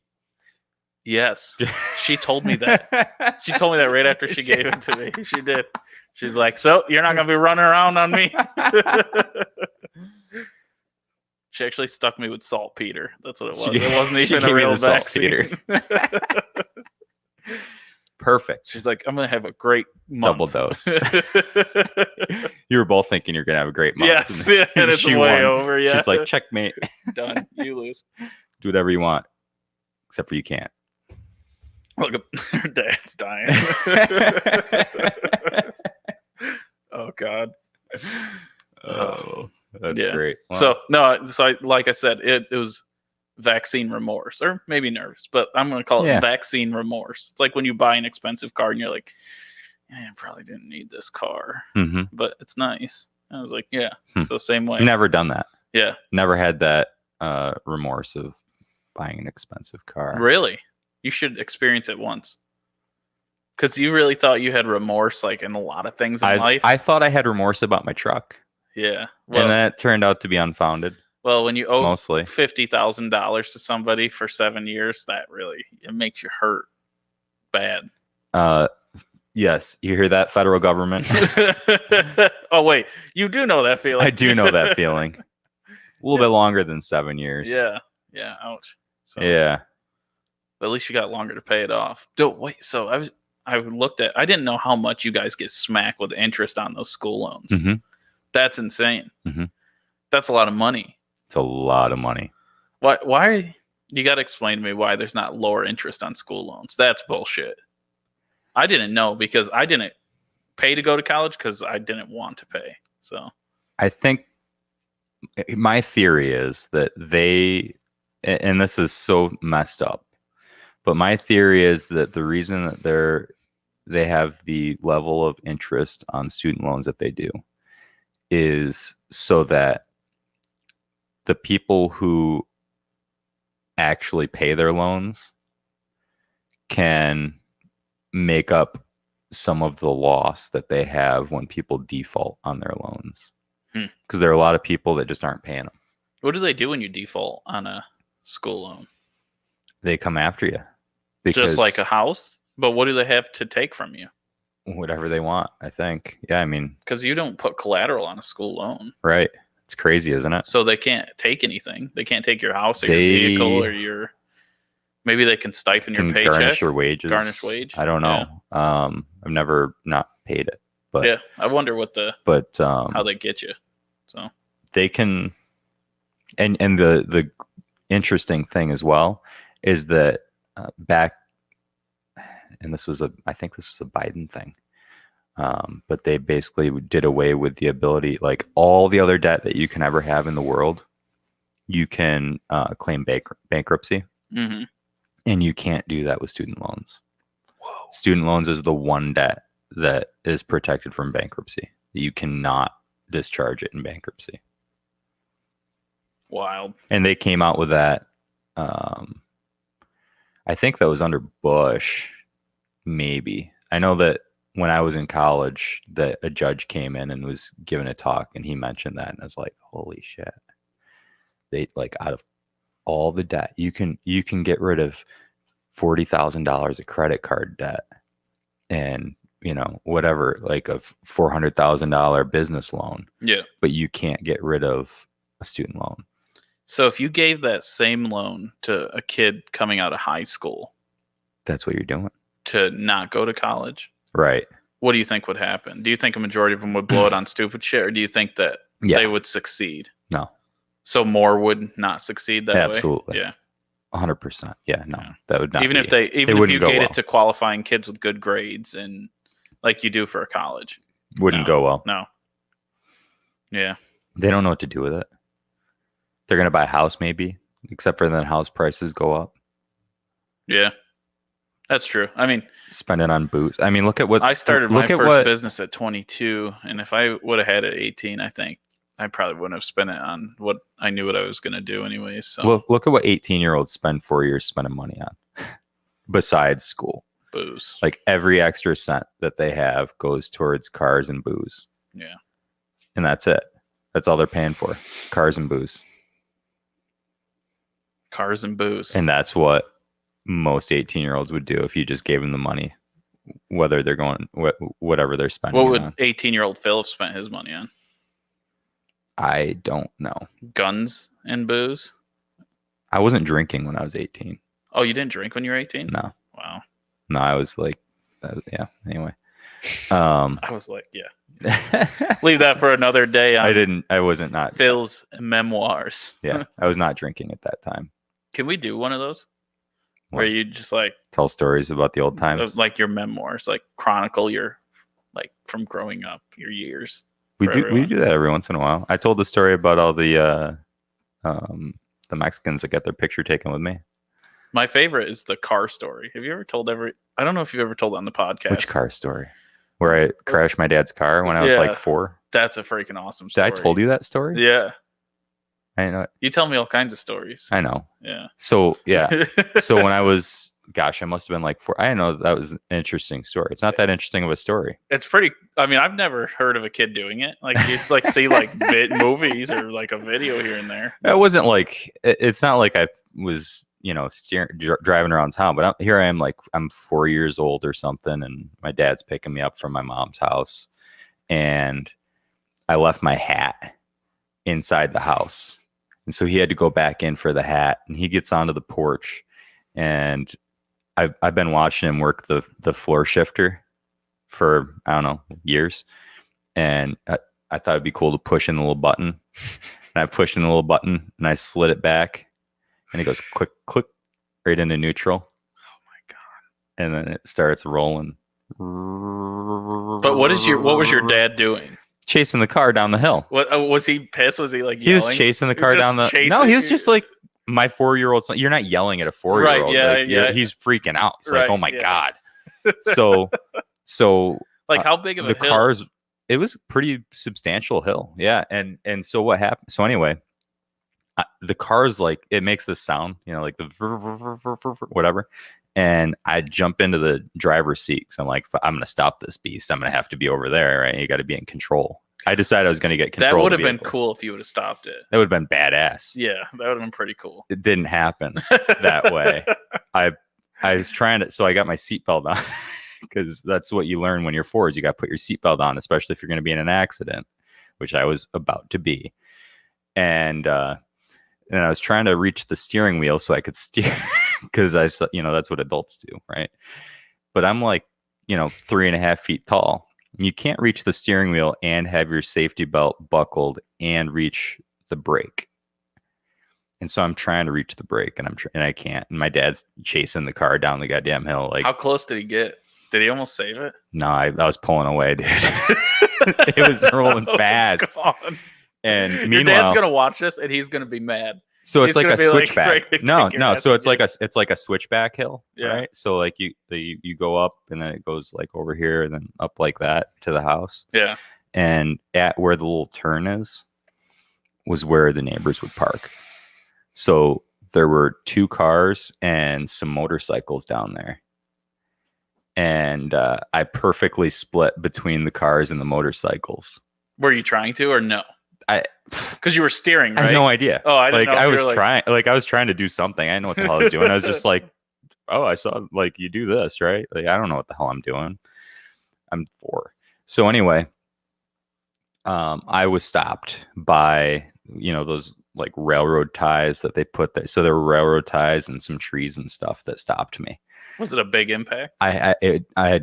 Yes, she told me that. She told me that right after she gave it to me. She did. She's like, so you're not gonna be running around on me. She actually stuck me with saltpeter. That's what it was. She- It wasn't she even a gave you real the saltpeter. vaccine. Perfect. She's like, I'm gonna have a great month. Double dose. You were both thinking you're gonna have a great month. Yes, yeah, and it's She way won. over. Yeah, She's like, checkmate. done. You lose. Do whatever you want, except for you can't. Look, her dad's dying. Oh God. Oh, that's Yeah. great. Wow. So no, like I said, it was vaccine remorse, or maybe nervous, but I'm gonna call it Yeah. vaccine remorse. It's like when you buy an expensive car and you're like, I probably didn't need this car, Mhm. but it's nice. I was like, yeah. Hmm. So same way. Never done that. Yeah. Never had that remorse of buying an expensive car. Really? You should experience it once. Because you really thought you had remorse like in a lot of things in life. I thought I had remorse about my truck, Yeah. Well, and that turned out to be unfounded. when you owe Mostly. $50,000 to somebody for 7 years, that really it makes you hurt bad. Yes, you hear that, federal government? Oh wait, you do know that feeling. I do know that feeling. A little bit longer than 7 years. Yeah. Yeah. Ouch. So, Yeah. But at least you got longer to pay it off. Don't wait. So I looked at. I didn't know how much you guys get smacked with interest on those school loans. Mhm. That's insane. Mhm. That's a lot of money. It's a lot of money. Why? You got to explain to me why there's not lower interest on school loans. That's bullshit. I didn't know because I didn't pay to go to college because I didn't want to pay. So I think my theory is that and this is so messed up, but my theory is that the reason that they have the level of interest on student loans that they do is so that the people who actually pay their loans can make up some of the loss that they have when people default on their loans. Because there are a lot of people that just aren't paying them. what do they do when you default on a school loan? They come after you. Just like a house? But what do they have to take from you? Whatever they want, I think. Yeah, I mean, Because you don't put collateral on a school loan. right. It's crazy, isn't it? So they can't take anything. They can't take your house or your vehicle or your... Maybe they can stipend your Can paycheck. garnish your wages. Garnish wage? I don't know. I've never not paid it. But Yeah, I wonder what how they get you. So they can, and the interesting thing as well is that back, and I think this was a Biden thing, but they basically did away with the ability, like all the other debt that you can ever have in the world, you can claim bankruptcy, mm-hmm. and you can't do that with student loans. Whoa. Student loans is the one debt that is protected from bankruptcy. You cannot discharge it in bankruptcy. Wild. And they came out with that. I think that was under Bush, maybe. I know that when I was in college, that a judge came in and was giving a talk, and he mentioned that, and I was like, "Holy shit!" They like out of all the debt, you can get rid of $40,000 of credit card debt, and whatever, like a $400,000 business loan. Yeah. But you can't get rid of a student loan. So if you gave that same loan to a kid coming out of high school That's what you're doing. to not go to college, Right. what do you think would happen? Do you think a majority of them would blow it on stupid shit, or do you think that Yeah. they would succeed? No. So more would not succeed that way? Absolutely. Yeah. 100%. Yeah, no. Yeah. That would not Even be, if if you wouldn't go gave well. it to qualifying kids with good grades and like you do for a college. wouldn't No. go well. No. Yeah. They don't know what to do with it. They're going to buy a house maybe, except for then house prices go up. Yeah. That's true. I mean, Spend it on booze. I mean, look at what I started my look at first what, business at 22, and if I would have had it at 18, I think I probably wouldn't have spent it on what I knew what I was going to do anyways. So look at what 18-year-olds spend 4 years spending money on besides school. booze. Like every extra cent that they have goes towards cars and booze. Yeah. And that's it. That's all they're paying for. Cars and booze. Cars and booze. And that's what most 18-year-olds would do if you just gave them the money, whether they're going whatever they're spending. What would on. 18-year-old Phil have spent his money on? I don't know. Guns and booze. I wasn't drinking when I was 18. Oh, you didn't drink when you were 18? No. Wow. No, I was like, yeah. Anyway, I was like, yeah. Leave that for another day. I wasn't not. Phil's memoirs. Yeah, I was not drinking at that time. Can we do one of those? Where What? you just like Tell stories about the old times. like your memoirs, like chronicle your like from growing up, your years. We for do everyone. that every once in a while. I told the story about all the Mexicans that got their picture taken with me. My favorite is the car story. Have you ever told I don't know if you've ever told it on the podcast. Which car story? Where I crashed my dad's car when I was Yeah. like 4. That's a freaking awesome Did story. I told you that story? Yeah. I know. You tell me all kinds of stories. I know. Yeah. So yeah. So when I was, gosh, I must have been like 4. I didn't know that was an interesting story. It's not that interesting of a story. It's pretty. I mean, I've never heard of a kid doing it. Like you just like see like movies or like a video here and there. It wasn't like it's not like I was driving around town, but here I am, like I'm 4 years old or something, and my dad's picking me up from my mom's house, and I left my hat inside the house, and so he had to go back in for the hat, and he gets onto the porch, and I've been watching him work the floor shifter for I don't know years, and I thought it'd be cool to push in the little button, and I pushed in the little button, and I slid it back. And it goes click, click, right into neutral. Oh my god! And then it starts rolling. But what was your dad doing? Chasing the car down the hill. What was he pissed? Was he like He yelling? was chasing the car just down the. chasing No, he was you? just like my 4-year-old son. You're not yelling at a 4-year-old. Right, yeah. He's freaking out. It's Right, like, oh my yeah. god. So Like how big of a the hill? cars. It was a pretty substantial hill. Yeah, and so what happened? So anyway. The car's like it makes this sound, like the whatever, and I jump into the driver's seat. So I'm like, I'm gonna stop this beast. I'm gonna have to be over there, right? You got to be in control. I decided I was gonna get control. That would have of the been vehicle. cool if you would have stopped it. That would have been badass. Yeah, that would have been pretty cool. It didn't happen that way. I was trying to, so I got my seatbelt on because that's what you learn when you're 4 is you got to put your seatbelt on, especially if you're going to be in an accident, which I was about to be, and I was trying to reach the steering wheel so I could steer because I saw, that's what adults do, right? But I'm like, 3.5 feet tall. You can't reach the steering wheel and have your safety belt buckled and reach the brake. And so I'm trying to reach the brake, and I can't. And my dad's chasing the car down the goddamn hill. Like, How close did he get? Did he almost save it? no, I was pulling away, dude. It was rolling fast. God. And Your meanwhile, dad's gonna watch this and he's gonna be mad. so it's he's like gonna a be like, switchback. ready to kick No, your so ass it's like a switchback hill, Yeah. right? So like you go up, and then it goes like over here, and then up like that to the house. Yeah. And at where the little turn was where the neighbors would park. So there were 2 cars and some motorcycles down there. And I perfectly split between the cars and the motorcycles. Were you trying to or no? I Because you were steering, right? have no idea. Oh, I didn't know. I if you was were, trying, I was trying to do something. I didn't know what the hell I was doing. I was just like, oh, I saw like you do this, right? Like I don't know what the hell I'm doing. I'm 4. So anyway, I was stopped by those like railroad ties that they put there. So there were railroad ties and some trees and stuff that stopped me. Was it a big impact? I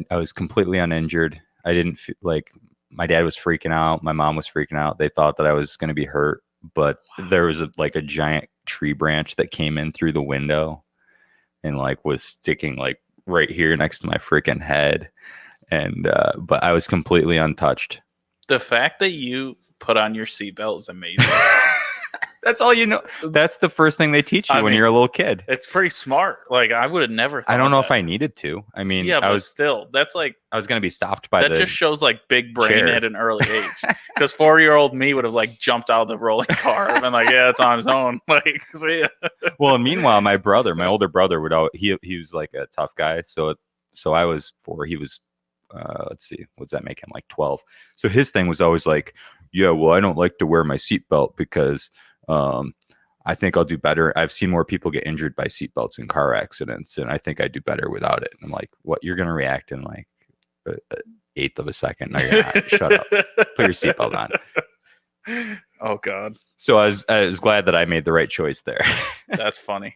was completely uninjured. I didn't feel like my dad was freaking out. My mom was freaking out. They thought that I was going to be hurt, but there was a giant tree branch that came in through the window and like was sticking like right here next to my freaking head. And, but I was completely untouched. The fact that you put on your seatbelt is amazing. That's all you know. That's the first thing they teach you I when mean, you're a little kid. It's pretty smart. Like I would have never thought I don't know if that. I needed to. I mean, Yeah, I but was still, that's like I was going to be stopped by that the just shows like big brain chair. at an early age. Because 4-year-old me would have like jumped out of the rolling car and been like, "Yeah, it's on his own." Like, see ya. Well, and meanwhile, my older brother would he was like a tough guy. So I was 4. He was let's see, what's that make him, like 12? So his thing was always like, yeah, well, I don't like to wear my seatbelt because I think I'll do better. I've seen more people get injured by seatbelts in car accidents, and I think I do better without it. And I'm like, what? You're gonna react in like an eighth of a second? No, you're not. Shut up. Put your seatbelt on. Oh God, So I was glad that I made the right choice there. that's funny.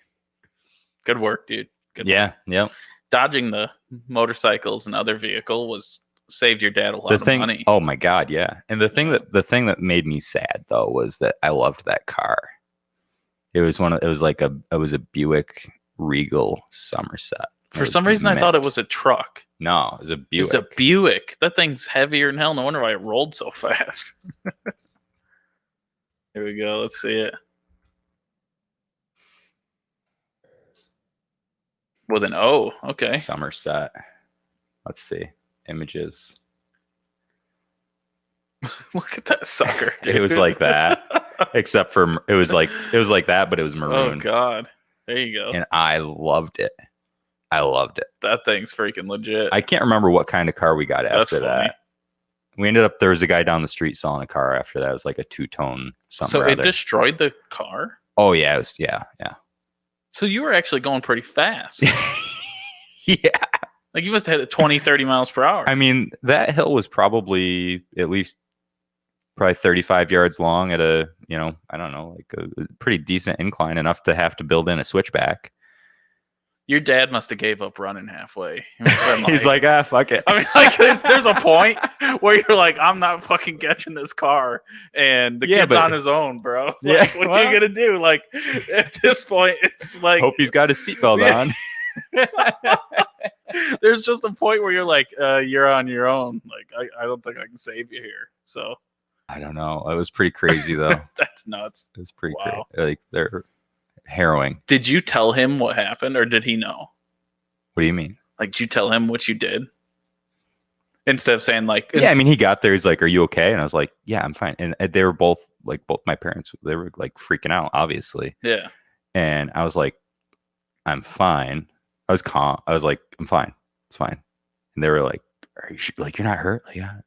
Good work, dude. Good work. Yeah. Dodging the motorcycles and other vehicle saved your dad a lot of money. Oh my God, yeah. And the thing that made me sad though was that I loved that car. It was a Buick Regal Somerset. For some reason, I thought it was a truck. No, it was a Buick. It's a Buick. That thing's heavier than hell. No wonder why it rolled so fast. Here we go. Let's see it. With an O. Okay. Somerset. Let's see. Images. Look at that sucker, dude. It was like that. Except for it was like that, but it was maroon. Oh God. There you go. And I loved it. That thing's freaking legit. I can't remember what kind of car we got after funny. that. We ended up, there was a guy down the street selling a car after that. It was like a two-tone something. So it destroyed the car? Oh yeah, it was yeah. So you were actually going pretty fast. Yeah. Like you must have hit it 20, 30 miles per hour. I mean, that hill was probably 35 yards long at a, I don't know, like a pretty decent incline, enough to have to build in a switchback. Your dad must have gave up running halfway. He must have been He's like, fuck it. I mean, like, there's a point where you're like, I'm not fucking catching this car, and the kid's on his own, bro. Like, what are you gonna do? Like, at this point, it's like, hope he's got his seatbelt on. There's just a point where you're like, you're on your own. Like, I don't think I can save you here. So I don't know. It was pretty crazy though. That's nuts. It was pretty crazy. Like they're harrowing. Did you tell him what happened, or did he know? What do you mean? Like, did you tell him what you did? Instead of saying like, yeah, I mean, he got there. He's like, "Are you okay?" And I was like, "Yeah, I'm fine." And they were both my parents. They were like freaking out, obviously. Yeah. And I was like, "I'm fine." I was calm. I was like, "I'm fine. It's fine." And they were like, "Are you like you're not hurt?" Like, yeah.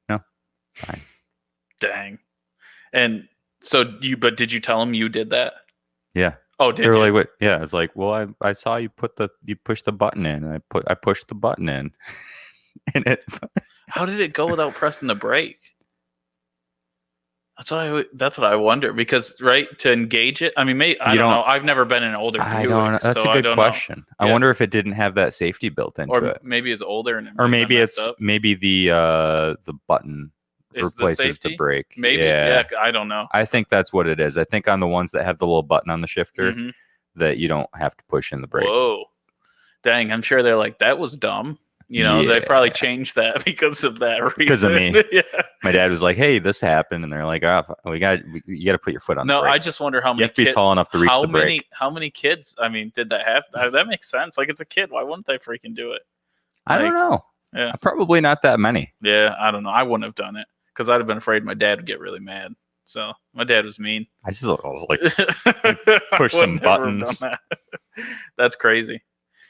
No, fine. Dang. And so but did you tell him you did that? Yeah. Oh, did they were you? like, "What?" Yeah. I was like, "Well, I saw you push the button in, and I pushed the button in." And how did it go without pressing the brake? That's what I wonder, because to engage it. I mean, I don't know. I've never been in an older Buick. I don't know. That's a good question. I wonder if it didn't have that safety built into it, maybe it's older and maybe the button replaces the brake. Maybe. Yeah, I don't know. I think that's what it is. I think on the ones that have the little button on the shifter, that you don't have to push in the brake. Whoa, dang! I'm sure they're like, that was dumb. They probably changed that because of that reason. Because of me. Yeah. My dad was like, "Hey, this happened," and they're like, "Oh, you got to put your foot on the brake." I just wonder how many. You have to be tall enough to reach the brake. How many kids? I mean, did that happen? That makes sense. Like, it's a kid. Why wouldn't they freaking do it? I don't know. Yeah, probably not that many. Yeah, I don't know. I wouldn't have done it because I'd have been afraid my dad would get really mad. So my dad was mean. I was like, push some buttons. That's crazy.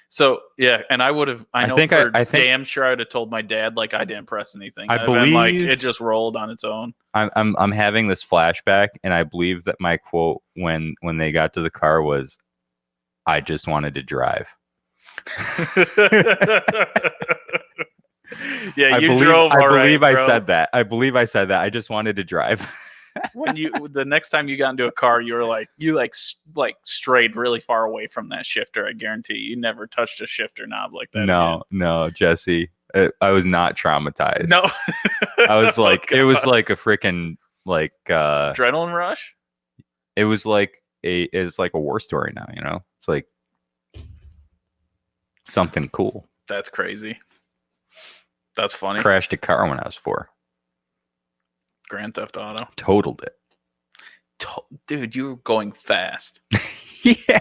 So yeah, and I would have. I think damn sure I would have told my dad like I didn't press anything. I believe like it just rolled on its own. I'm having this flashback, and I believe that my quote when they got to the car was, "I just wanted to drive." Yeah, I believe I said that. I believe I said that. I just wanted to drive. When the next time you got into a car, you were like strayed really far away from that shifter. I guarantee you never touched a shifter knob like that. No, Jesse, I was not traumatized. No, I was like, it was like a freaking adrenaline rush. It was like it's like a war story now. It's like something cool. That's crazy. That's funny. Crashed a car when I was 4. Grand Theft Auto. Totaled it. Dude, you were going fast. Yeah.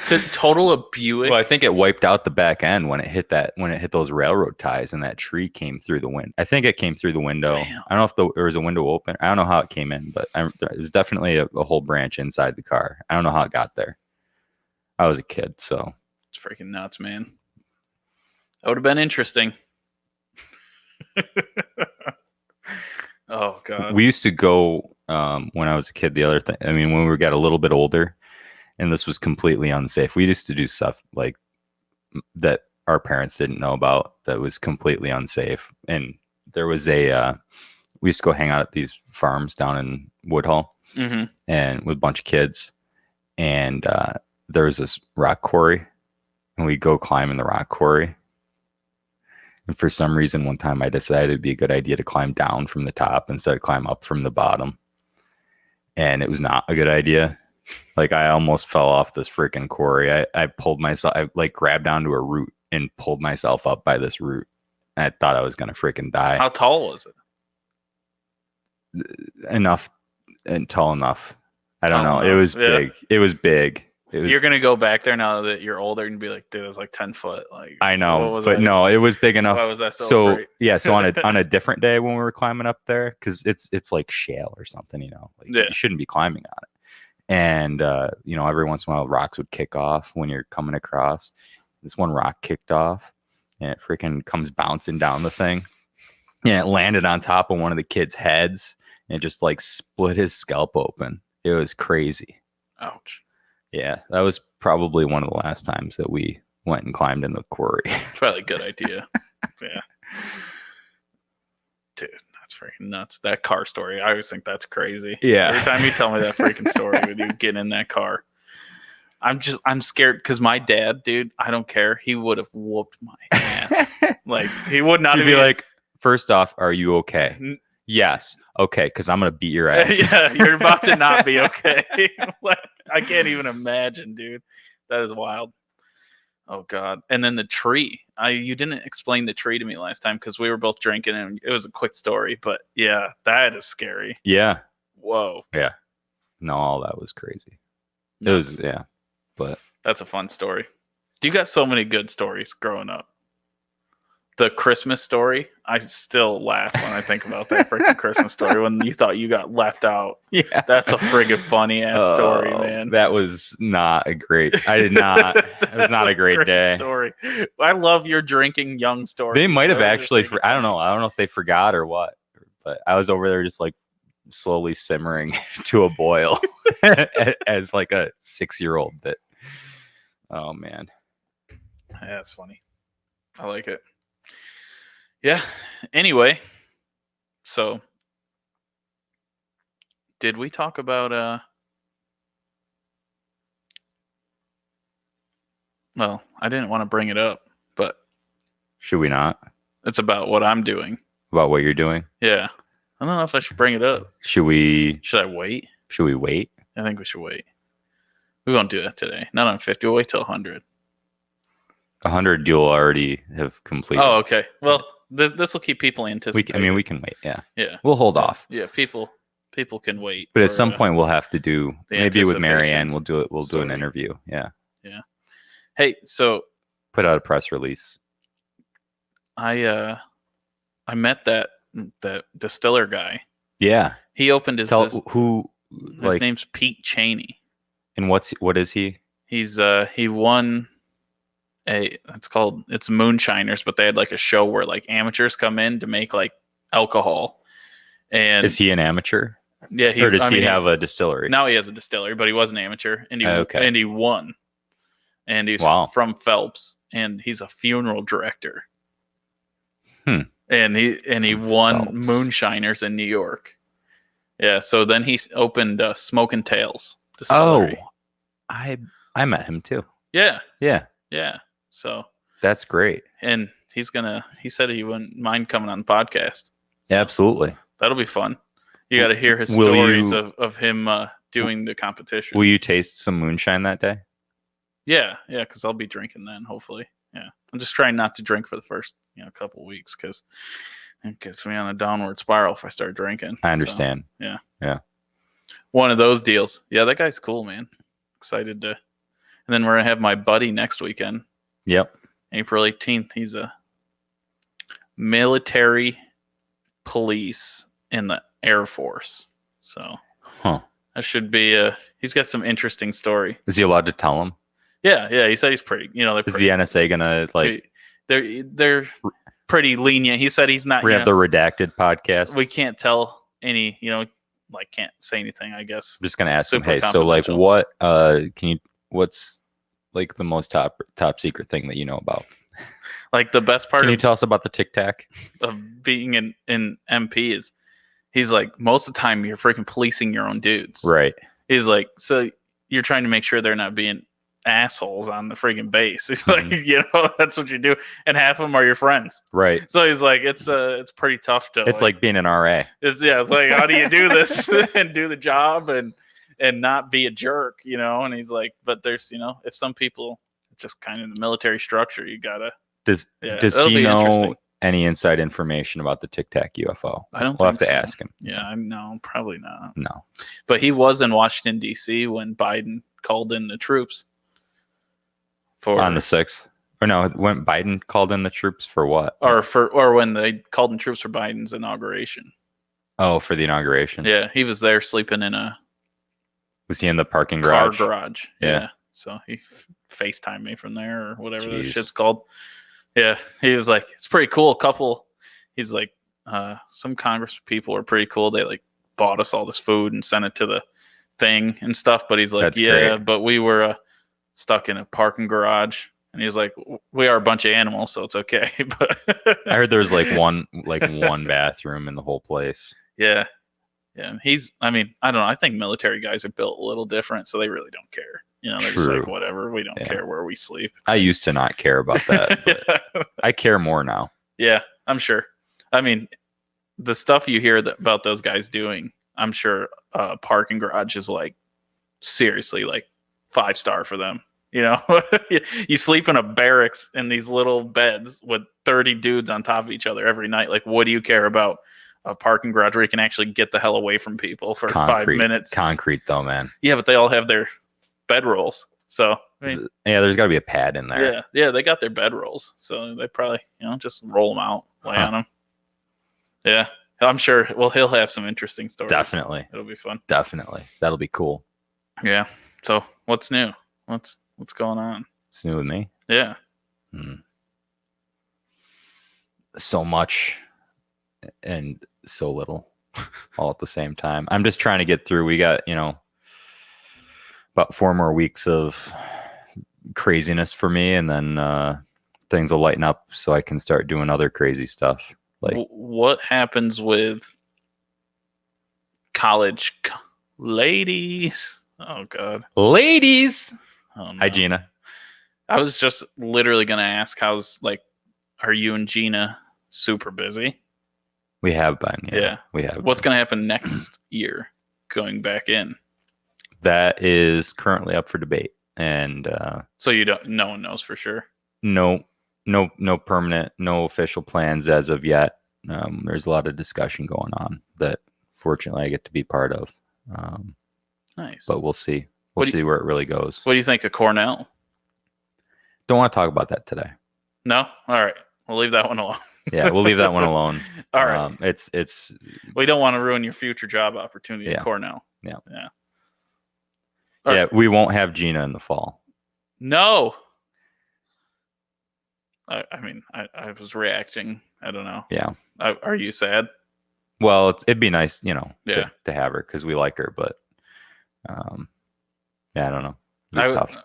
To total a Buick. Well, I think it wiped out the back end when it hit those railroad ties, and that tree came through the wind. I think it came through the window. Damn. I don't know if there was a window open. I don't know how it came in, but there was definitely a whole branch inside the car. I don't know how it got there. I was a kid, so. It's freaking nuts, man. That would have been interesting. Oh God. We used to go when I was a kid. The other thing, I mean, when we got a little bit older, and this was completely unsafe. We used to do stuff like that our parents didn't know about that was completely unsafe. And there was we used to go hang out at these farms down in Woodhull, and with a bunch of kids, and there was this rock quarry, and we'd go climb in the rock quarry. And for some reason, one time I decided it'd be a good idea to climb down from the top instead of climb up from the bottom. And it was not a good idea. Like, I almost fell off this freaking quarry. I pulled myself, I like grabbed onto a root and pulled myself up by this root. And I thought I was going to freaking die. How tall was it? Enough and tall enough. I don't know. Enough. It was Yeah. big. It was big. You're going to go back there now that you're older and be like, dude, it was like 10 foot. Like, I what know, was but that? no, it was big enough. Why was that so great? Yeah, so on a different day when we were climbing up there, because it's like shale or something, you know, like Yeah. you shouldn't be climbing on it. And you know, every once in a while rocks would kick off when you're coming across. This one rock kicked off and it freaking comes bouncing down the thing. And it landed on top of one of the kids' heads and it just like split his scalp open. It was crazy. Ouch. Yeah, that was probably one of the last times that we went and climbed in the quarry. It's probably a good idea. Yeah. Dude, that's freaking nuts. That car story. I always think that's crazy. Yeah. Every time you tell me that freaking story with you getting in that car, I'm scared because my dad, dude, I don't care. He would have whooped my ass. Like, he would not He'd have be even- like, first off, are you okay? Yes. Okay, because I'm going to beat your ass. Yeah, you're about to not be okay. Like, I can't even imagine, dude. That is wild. Oh God! And then the tree. You didn't explain the tree to me last time because we were both drinking and it was a quick story. But yeah, that is scary. Yeah. Whoa. Yeah. No, all that was crazy. It was, yeah. But That's a fun story. You got so many good stories growing up. The Christmas story, I still laugh when I think about that freaking Christmas story when you thought you got left out. yeah. That's a friggin' funny ass story, man. That was not a great, I did not, it was not a great day. Story. I love your drinking young story. They might have That was actually, freaking I don't know. I don't know if they forgot or what, but I was over there just like slowly simmering to a boil as like a 6-year-old that, oh man. Yeah, that's funny. I like it. Yeah. Anyway, so did we talk about well, I didn't want to bring it up, but Should we not? it's about what I'm doing. About what you're doing? Yeah. I don't know if I should bring it up. Should we Should I wait? wait? I think we should wait. We won't do that today. Not on 50. We'll wait till 100. 100 you'll already have completed. Oh, okay. Well, this will keep people anticipating. We can wait. Yeah. Yeah. We'll hold off. Yeah, people can wait. But at for, some point we'll have to do the maybe with Marianne anticipation we'll do it. We'll do an story. interview. Yeah. Hey, so Put out a press release. I met that distiller guy. Yeah. He opened his Tell his who like name's Pete Cheney. and what is he? He's he won it's Moonshiners, but they had like a show where like amateurs come in to make like alcohol. And Is he an amateur? yeah, Or does he have a distillery? now he has a distillery, but he was an amateur and Okay. and he won. And he's Wow. from Phelps and he's a funeral director. Hmm. And he From won Phelps. Moonshiners in New York. Yeah, so then he opened Smokin' Tails distillery. Oh, I met him too. Yeah, Yeah. yeah. So That's great. and he said he wouldn't mind coming on the podcast. Absolutely. That'll be fun. You got to hear his Will stories you- of him doing the competition. Will you taste some moonshine that day? Yeah, because I'll be drinking then, hopefully. Yeah, I'm just trying not to drink for the first couple weeks because it gets me on a downward spiral if I start drinking. I So, understand. one of those deals. Yeah, that guy's cool, man. Excited to. And then we're gonna have my buddy next weekend, Yep. April 18th. He's a military police in the Air Force. So Huh. that should be he's got some interesting story. Is he allowed to tell him? Yeah. He said he's pretty. They're Is pretty, the NSA gonna like they're pretty lenient. He said he's not. we have the redacted podcast? We can't tell any. Can't say anything. I guess. I'm just gonna ask him. super Hey, so like, confidential. what? What's like the most top secret thing that you know about? Like the best part Can you of, tell us about the Tic Tac? of being in MP is he's like, most of the time you're freaking policing your own dudes. Right. He's like, so you're trying to make sure they're not being assholes on the freaking base. He's like, that's what you do, and half of them are your friends. Right. So he's like, it's pretty tough to. It's like being an RA. It's like, how do you do this and do the job and not be a jerk, And he's like, but there's, if some people, it's just kind of the military structure, you gotta. Does he know any inside information about the Tic Tac UFO? I don't. We'll think have to so. ask him. Yeah, no, probably not. No. But he was in Washington D.C. when Biden called in the troops. On the 6th, or no? When Biden called in the troops for what? Or when they called in troops for Biden's inauguration. Oh, for the inauguration. Yeah, he was there sleeping in a. Was he in the parking car garage? garage? Yeah. So he FaceTimed me from there or whatever Jeez. this shit's called. Yeah, he was like, it's pretty cool. He's like, some Congress people are pretty cool. They like bought us all this food and sent it to the thing and stuff. But he's like, That's yeah, great. but we were stuck in a parking garage. And he's like, we are a bunch of animals, so it's okay. But I heard there was like one bathroom in the whole place. Yeah. I don't know. I think military guys are built a little different, so they really don't care. They're just like, True. whatever. We don't care where we sleep. I used to not care about that. But I care more now. Yeah, I'm sure. I mean, the stuff you hear about those guys doing, I'm sure parking garage is like seriously like 5-star for them. You sleep in a barracks in these little beds with 30 dudes on top of each other every night. Like, what do you care about a parking garage where you can actually get the hell away from people for 5 minutes? Concrete though, man. Yeah, but they all have their bedrolls. So there's got to be a pad in there. Yeah, they got their bedrolls. So they probably just roll them out, lay on them. Yeah, I'm sure. Well, he'll have some interesting stories. Definitely, it'll be fun. Definitely, that'll be cool. Yeah. So what's new? What's going on? What's new with me? Yeah. So much and so little all at the same time. I'm just trying to get through. We got, about 4 more weeks of craziness for me, and then things will lighten up so I can start doing other crazy stuff. Like, what happens with college ladies? Oh God. Ladies. Oh, no. Hi, Gina. I was just literally going to ask, are you and Gina super busy? We have been. Yeah. We have. What's going to happen next year going back in? That is currently up for debate. And so no one knows for sure. No permanent, no official plans as of yet. There's a lot of discussion going on that fortunately I get to be part of. Nice. But we'll see. We'll see where it really goes. What do you think of Cornell? Don't want to talk about that today. No? All right. We'll leave that one alone. Yeah, we'll leave that one alone. All right. It's we don't want to ruin your future job opportunity at Cornell. Yeah. Yeah. Yeah, we won't have Gina in the fall. No. I mean, I was reacting. I don't know. Yeah. Are you sad? Well, it'd be nice, Yeah. to have her because we like her, but yeah, I don't know.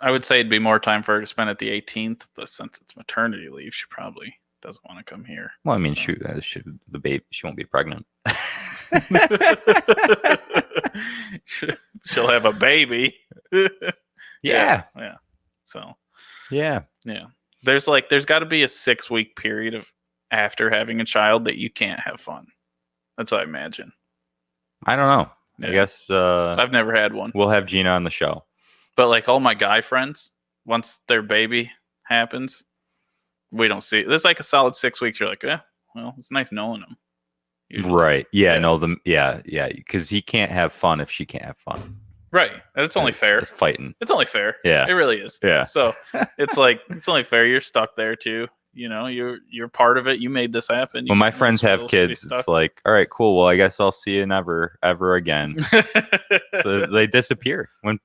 I would say it'd be more time for her to spend at the 18th, but since it's maternity leave, she probably doesn't want to come here. Well, I mean, the baby, she won't be pregnant. She'll have a baby. Yeah. So. Yeah. There's got to be a 6-week period of after having a child that you can't have fun. That's what I imagine. I don't know. Yeah. I guess I've never had one. We'll have Gina on the show. But like all my guy friends, once their baby happens, we don't see it. There's like a solid 6 weeks. You're like, well, it's nice knowing them. Usually. Right. Yeah. No. Yeah. Because he can't have fun if she can't have fun. Right. It's only fair. It's fighting. It's only fair. Yeah. It really is. Yeah. So it's like it's only fair. You're stuck there too. You're part of it. You made this happen. When my friends have kids, it's like, all right, cool. Well, I guess I'll see you never, ever again. So they disappear when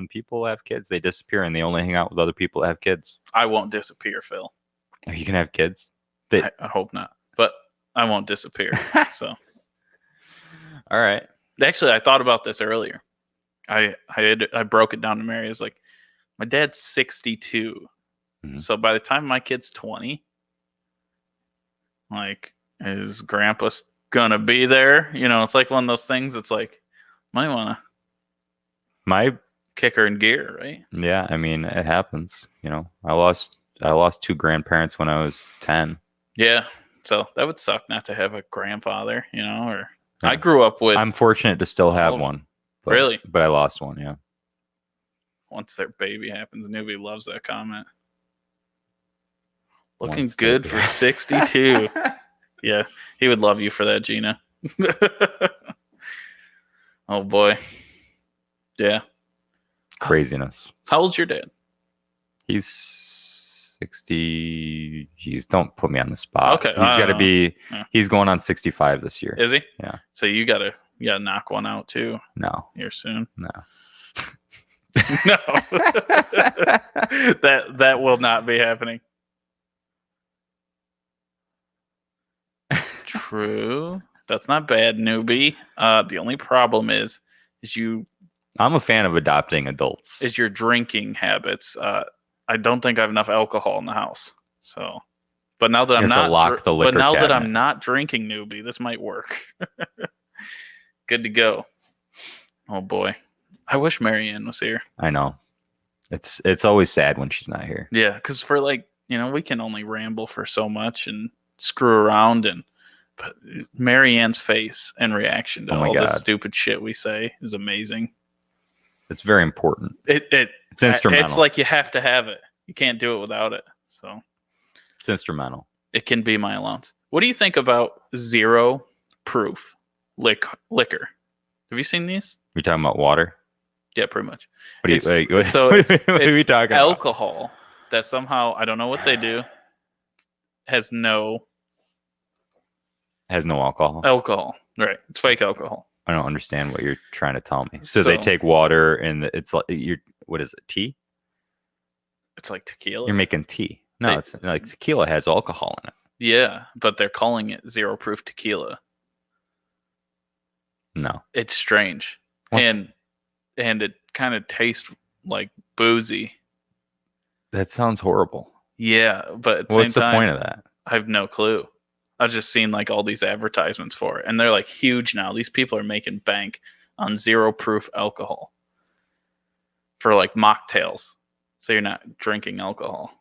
people have kids, they disappear and they only hang out with other people that have kids. I won't disappear, Phil. Are you gonna have kids? I hope not, but I won't disappear. So, all right. Actually, I thought about this earlier. I broke it down to Mary. It's like, my dad's 62. Mm-hmm. So by the time my kid's 20, like his grandpa's gonna be there. You know, it's like one of those things. It's like might want to My kick her in gear, right? Yeah, I mean, it happens. You know, I lost 2 grandparents when I was 10. Yeah. So that would suck not to have a grandfather, you know, or Yeah. I grew up with I'm fortunate to still have Oh, one. really? But I lost one, yeah. once their baby happens. Newbie loves that comment. Looking Once their good baby- for 62. Yeah, he would love you for that, Gina. Oh boy. Yeah. Craziness. How old's your dad? He's 60. Geez, don't put me on the spot. Okay, He's got to be, Yeah. He's going on 65 this year. Is he? Yeah. So you gotta knock one out too No. here soon. No. No. that will not be happening. True. That's not bad, newbie. The only problem is I'm a fan of adopting adults. your drinking habits. I don't think I have enough alcohol in the house. So, but now that You I'm have to not, lock the liquor but now that cabinet. I'm not drinking, newbie, this might work. Good to go. Oh boy, I wish Marianne was here. I know. It's always sad when she's not here. Yeah, because for we can only ramble for so much and screw around but Marianne's face and reaction to Oh my all this God. stupid shit we say is amazing. It's very important. It's instrumental. It's like you have to have it. You can't do it without it. So It's instrumental. it can be my allowance. What do you think about zero proof liquor? Have you seen these? We talking about water? Yeah, pretty much. What do you It's- like? so what it's- are we it's talking about? Alcohol that somehow, I don't know what they do, has no Has no alcohol. alcohol. Right. It's fake alcohol. I don't understand what you're trying to tell me. So they So- take water and it's like what is it? Tea? It's like tequila. You're making tea. No, They- it's like tequila has alcohol in it. Yeah, but they're calling it zero proof tequila. No. It's strange. What? And it kind of tastes like boozy. That sounds horrible. Yeah, but at the What's same the time, point of that? I have no clue. I've just seen like all these advertisements for it, and they're like huge now. These people are making bank on zero proof alcohol for like mocktails. So you're not drinking alcohol.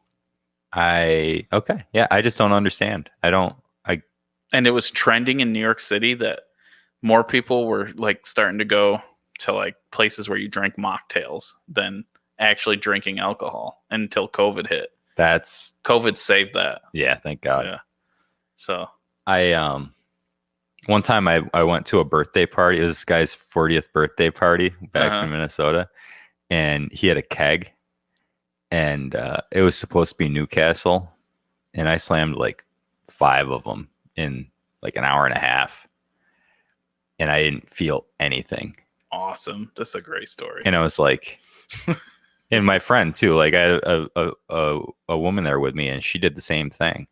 Okay. Yeah, I just don't understand. And it was trending in New York City that more people were like starting to go to like places where you drink mocktails than actually drinking alcohol until COVID hit. COVID saved that. Yeah, thank God. Yeah. So One time I went to a birthday party. It was this guy's 40th birthday party back in Minnesota, and he had a keg, and it was supposed to be Newcastle, and I slammed like 5 of them in like an hour and a half, and I didn't feel anything. awesome. That's a great story. And I was like, and my friend too, like I had a woman there with me, and she did the same thing.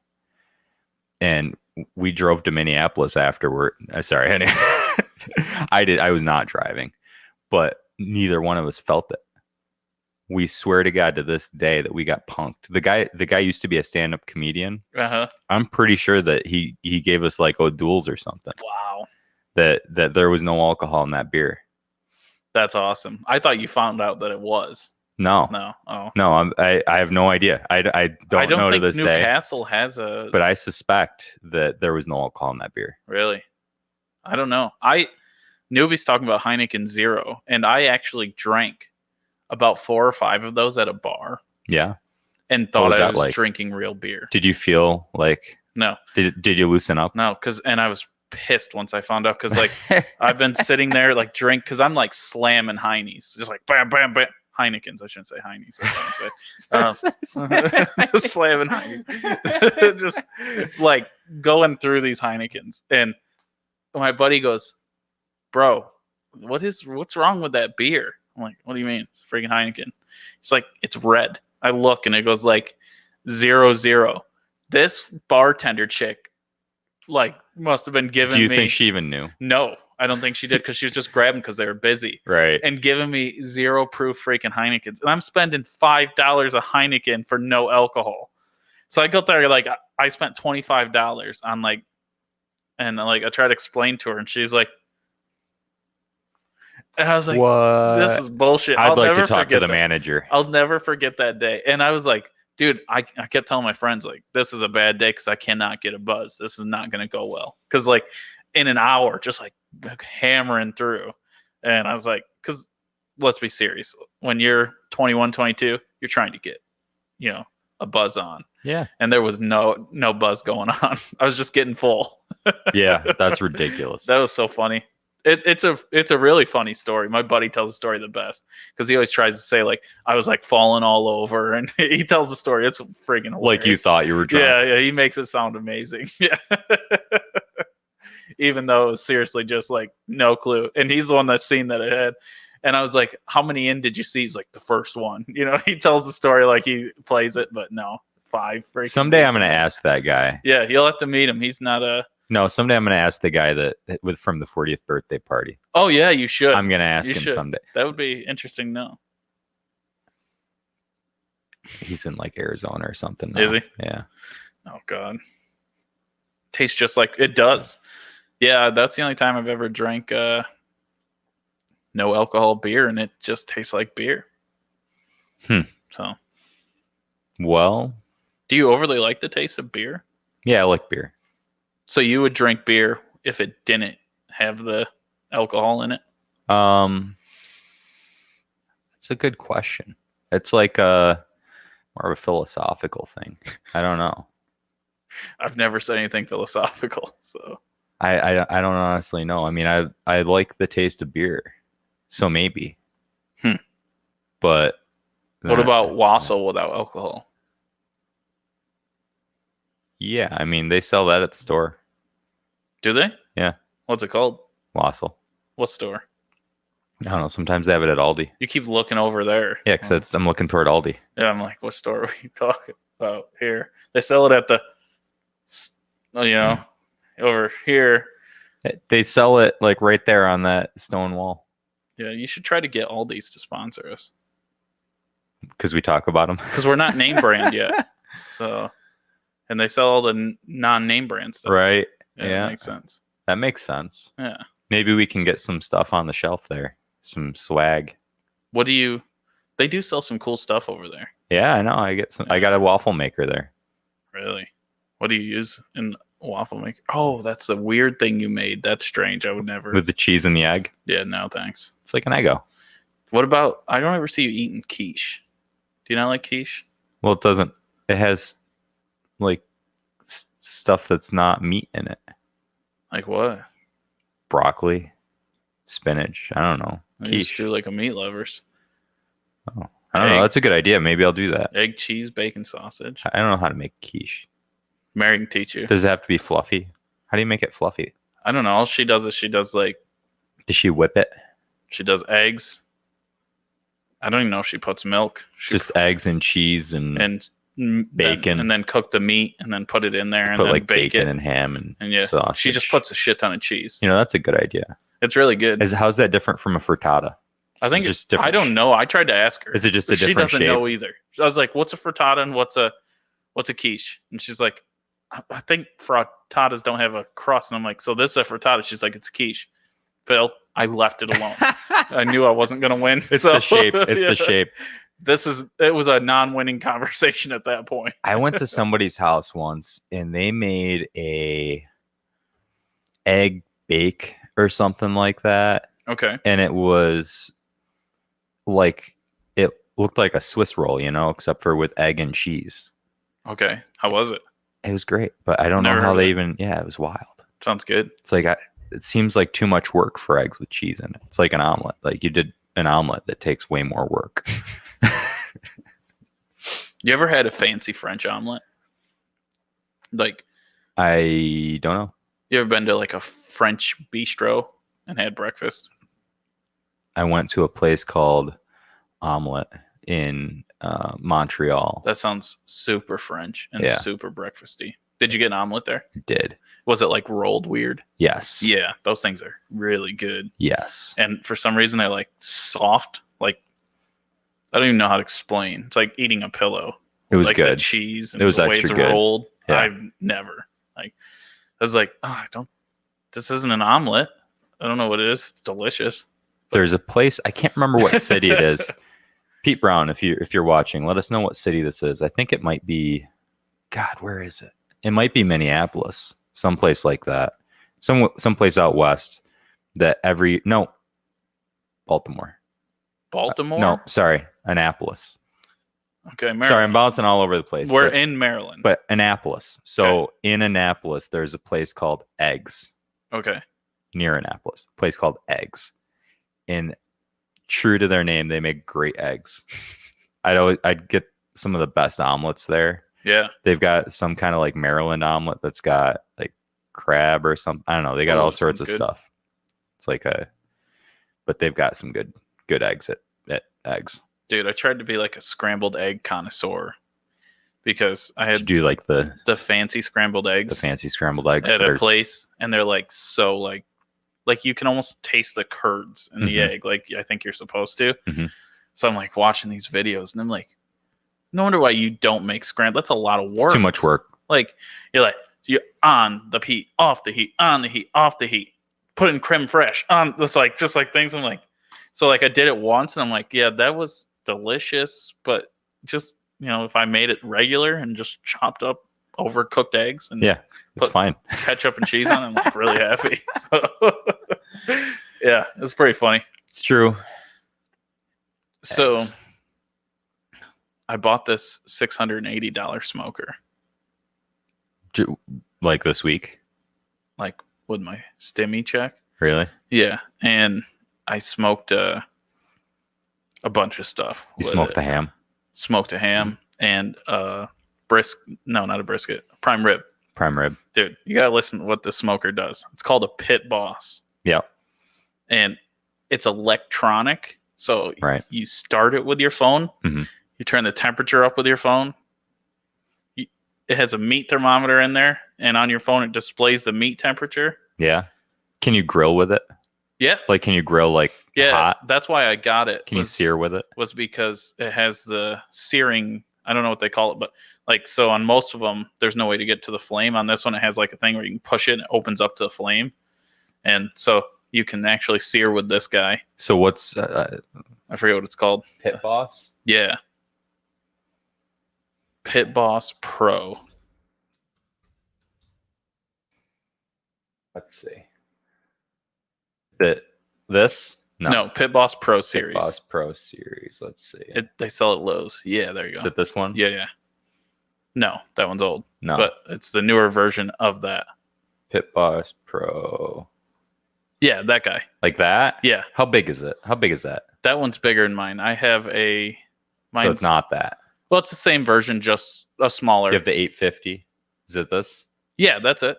And we drove to Minneapolis afterward. Sorry, I was not driving, but neither one of us felt it. We swear to God to this day that we got punked. The guy used to be a stand-up comedian. Uh-huh. I'm pretty sure that he gave us like O'Doul's or something. Wow. That there was no alcohol in that beer. That's awesome. I thought you found out that it was. No. Oh. No, I have no idea. I don't know to think this day. Newcastle has a But I suspect that there was no alcohol in that beer. really. I don't know. Newbie's talking about Heineken Zero, and I actually drank about 4 or 5 of those at a bar Yeah. and What thought was I that was like? drinking real beer. Did you feel like No, did you loosen up? no, and I was pissed once I found out because like I've been sitting there like drink because I'm like slamming Heine's, just like bam, bam, bam. Heineken's. I shouldn't say Heine's. Just slamming Heine's, just like going through these Heinekens, and my buddy goes, "Bro, what's wrong with that beer?" I'm like, "What do you mean, it's freaking Heineken?" It's like it's red. I look and it goes like 0-0. This bartender chick, like, must have been giving me. Do you think she even knew? No, I don't think she did because she was just grabbing because they were busy. Right. And giving me 0 proof freaking Heinekens. And I'm spending $5 a Heineken for no alcohol. So I go there, like, I spent $25 on like And like I tried to explain to her, and she's like, and I was like, What? this is bullshit. I'd I'll like to never talk to forget the that. manager. I'll never forget that day. And I was like, dude, I kept telling my friends, like, this is a bad day because I cannot get a buzz. This is not going to go well. Because, like, in an hour, just like hammering through. And I was like, because let's be serious. When you're 21, 22, you're trying to get, a buzz on. Yeah. And there was no buzz going on. I was just getting full. Yeah, that's ridiculous. That was so funny. It's a really funny story. My buddy tells the story the best because he always tries to say like I was like falling all over, and he tells the story. It's friggin' hilarious. Like you thought you were drunk. Yeah, he makes it sound amazing. Yeah, even though it was seriously just like no clue. And he's the one that's seen that ahead. And I was like, "How many in did you see?" He's like, "The first one." He tells the story like he plays it, but no, 5. Someday I'm gonna ask that guy. Yeah, you'll have to meet him. He's not a. No, someday I'm going to ask the guy from the 40th birthday party. Oh yeah, you should. I'm going to ask You him should. someday. That would be interesting. No, He's in like Arizona or something now. Is he? Yeah. oh god, tastes just like it does. Yeah, that's the only time I've ever drank no alcohol beer, and it just tastes like beer. So, Well, do you overly like the taste of beer? yeah, I like beer. So you would drink beer if it didn't have the alcohol in it? It's a good question. It's like more of a philosophical thing. I don't know. I've never said anything philosophical, so I don't honestly know. I mean, I like the taste of beer, so maybe. But what about wassail without alcohol? Yeah, I mean, they sell that at the store. Do they? Yeah. What's it called? Wassail. What store? I don't know. Sometimes they have it at Aldi. You keep looking over there. Yeah, because I'm looking toward Aldi. Yeah, I'm like, what store are we talking about here? They sell it at the, over here. They sell it like right there on that stone wall. Yeah, you should try to get Aldi's to sponsor us. Because we talk about them. Because we're not name brand yet. So, and they sell all the non-name brand stuff. Right. Yeah, Yeah. That makes sense. That makes sense. Yeah. Maybe we can get some stuff on the shelf there. Some swag. They do sell some cool stuff over there. Yeah, I know. I got a waffle maker there. Really? What do you use in a waffle maker? Oh, that's a weird thing you made. That's strange. I would never. With the cheese and the egg. Yeah, no, thanks. It's like an Eggo. What about, I don't ever see you eating quiche. Do you not like quiche? Well, it has like stuff that's not meat in it. Like what? Broccoli, spinach. I don't know. I Quiche. just do like a meat lovers. Oh, I don't know. That's a good idea. Maybe I'll do that. Egg, cheese, bacon, sausage. I don't know how to make quiche. Mary can teach you. Does it have to be fluffy? How do you make it fluffy? I don't know. All she does is she does whip it? she does eggs. I don't even know if she puts milk. She Just eggs and cheese and bacon. and then cook the meat and then put it in there and put then like bake bacon it. and ham and yeah, sausage. she just puts a shit ton of cheese. That's a good idea. It's really good. How's that different from a frittata? I think just different. I don't know. I tried to ask her. Is it just a She different doesn't shape? know either. I was like, "What's a frittata and what's a quiche?" And she's like, "I think frittatas don't have a crust." And I'm like, "So this is a frittata?" She's like, "It's a quiche." Phil, I left it alone. I knew I wasn't gonna win. It's so, the shape. It's yeah. the shape. It was a non-winning conversation at that point. I went to somebody's house once and they made a egg bake or something like that. Okay. And it was like, it looked like a Swiss roll, except for with egg and cheese. Okay. How was it? It was great, but I don't Never know how heard they of even, it was wild. Sounds good. It's like, it seems like too much work for eggs with cheese in it. It's like an omelet. Like you did an omelet that takes way more work. You ever had a fancy French omelet? Like, I don't know. you ever been to like a French bistro and had breakfast? I went to a place called Omelet in Montreal. That sounds super French and Yeah. super breakfasty. Did you get an omelet there? Did. Was it like rolled weird? Yes. Yeah, those things are really good. Yes. And for some reason, they're like soft. Like, I don't even know how to explain. It's like eating a pillow. It was like the good. cheese and It was the way extra it's good. rolled. Yeah. I've never. I was like, oh, this isn't an omelet. I don't know what it is. It's delicious. There's a place, I can't remember what city it is. Pete Brown, if you're watching, let us know what city this is. I think it might be, God, where is it? It might be Minneapolis, someplace like that. Someplace out west that Baltimore. Baltimore? No, sorry, Annapolis. Okay, Maryland. Sorry, I'm bouncing all over the place. We're in Maryland. But Annapolis. So in Annapolis, there's a place called Eggs. Okay. Near Annapolis. A place called Eggs. And true to their name, they make great eggs. I'd get some of the best omelets there. Yeah. They've got some kind of like Maryland omelet that's got like crab or something. I don't know. They got all sorts of stuff. It's like but they've got some good eggs at Eggs. Dude, I tried to be like a scrambled egg connoisseur because I had to do like the fancy scrambled eggs. The fancy scrambled eggs at a place, and they're like so like you can almost taste the curds in the egg, like I think you're supposed to. Mm-hmm. So I'm like watching these videos, and I'm like, no wonder why you don't make scrambled. That's a lot of work. It's too much work. Like you're on the heat, off the heat, on the heat, off the heat. Put in creme fraiche on. That's like just like things. I'm like, so like I did it once, and I'm like, yeah, that was delicious, but just if I made it regular and just chopped up overcooked eggs and it's fine. Ketchup and cheese on it, I'm like really happy. So, yeah, it's pretty funny. It's true. So Eggs. I bought this $680 smoker. Like this week? Like with my stimmy check. Really? Yeah, and I smoked a bunch of stuff. You smoked a ham? Smoked a ham and not a brisket, prime rib. Prime rib. Dude, you gotta listen to what this smoker does. It's called a Pit Boss. Yeah. And it's electronic. So you start it with your phone. Mm-hmm. You turn the temperature up with your phone. It has a meat thermometer in there, and on your phone it displays the meat temperature. Yeah. Can you grill with it? Yeah. Like, can you grill hot? That's why I got it. Can you sear with it? Was because it has the searing. I don't know what they call it, but so on most of them, there's no way to get to the flame. On this one, it has like a thing where you can push it and it opens up to the flame, and so you can actually sear with this guy. So what's I forget what it's called. Pit Boss? Yeah. Pit Boss Pro. Let's see. This? No, Pit Boss Pro series. Pit Boss Pro series. Let's see. They sell at Lowe's. Yeah, there you go. Is it this one? Yeah. No, that one's old. No. But it's the newer version of that. Pit Boss Pro. Yeah, that guy. Like that? Yeah. How big is it? How big is that? That one's bigger than mine. I have so it's not that. Well, it's the same version, just a smaller. You have the 850. Is it this? Yeah, that's it.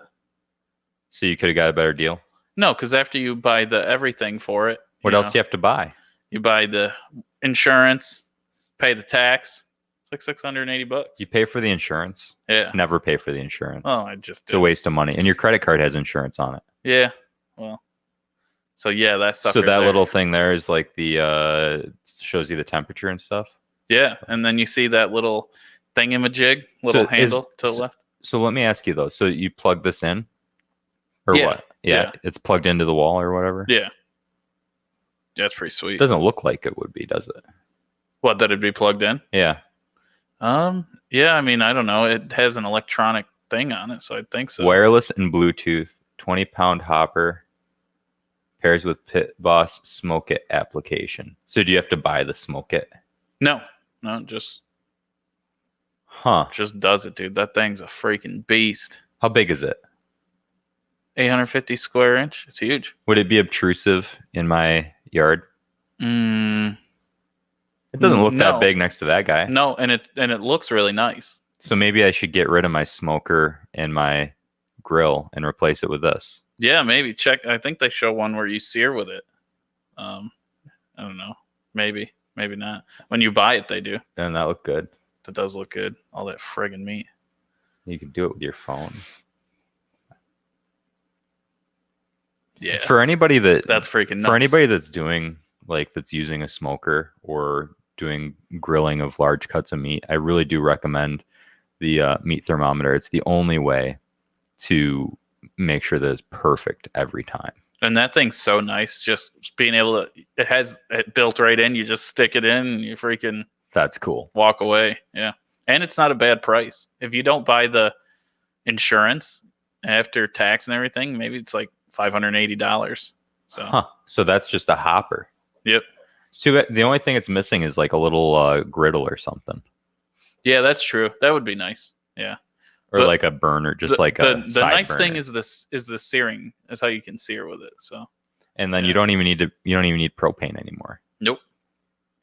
So you could have got a better deal? No, because after you buy the everything for it. What else do you have to buy? You buy the insurance, pay the tax. It's like $680. You pay for the insurance? Yeah. Never pay for the insurance. Oh, I just did. It's a waste of money. And your credit card has insurance on it. Yeah. Well. So yeah, that sucker. So that there. little thing there is like the shows you the temperature and stuff. Yeah, and then you see that little thingamajig, little handle to the left. So let me ask you though. So you plug this in, or Yeah. what? Yeah, it's plugged into the wall or whatever. Yeah. Yeah, it's pretty sweet. It doesn't look like it would be, does it? What, that it'd be plugged in? Yeah. Yeah. I mean, I don't know. It has an electronic thing on it, so I think so. Wireless and Bluetooth, 20-pound hopper. Pairs with Pit Boss Smoke It application. So do you have to buy the Smoke It? No, just does it, dude. That thing's a freaking beast. How big is it? 850 square inch. It's huge. Would it be obtrusive in my yard? It doesn't look that big next to that guy. No, and it looks really nice. So maybe I should get rid of my smoker and my grill and replace it with this. Yeah, maybe check. I think they show one where you sear with it. I don't know. Maybe not. When you buy it, they do. Doesn't that look good? That does look good. All that friggin' meat. You can do it with your phone. Yeah. For anybody that's freaking nuts. For anybody that's doing that's using a smoker or doing grilling of large cuts of meat, I really do recommend the meat thermometer. It's the only way to make sure that it's perfect every time. And that thing's so nice. Just being able to, it has it built right in. You just stick it in and you freaking That's cool. walk away. Yeah. And it's not a bad price. If you don't buy the insurance after tax and everything, maybe it's like $580. So, So that's just a hopper. Yep. It's too bad. The only thing it's missing is like a little griddle or something. Yeah, that's true. That would be nice. Yeah. Or But like a burner, just like the a side nice burner. thing is the searing. Is how you can sear with it. So And then Yeah. you don't even need propane anymore. nope.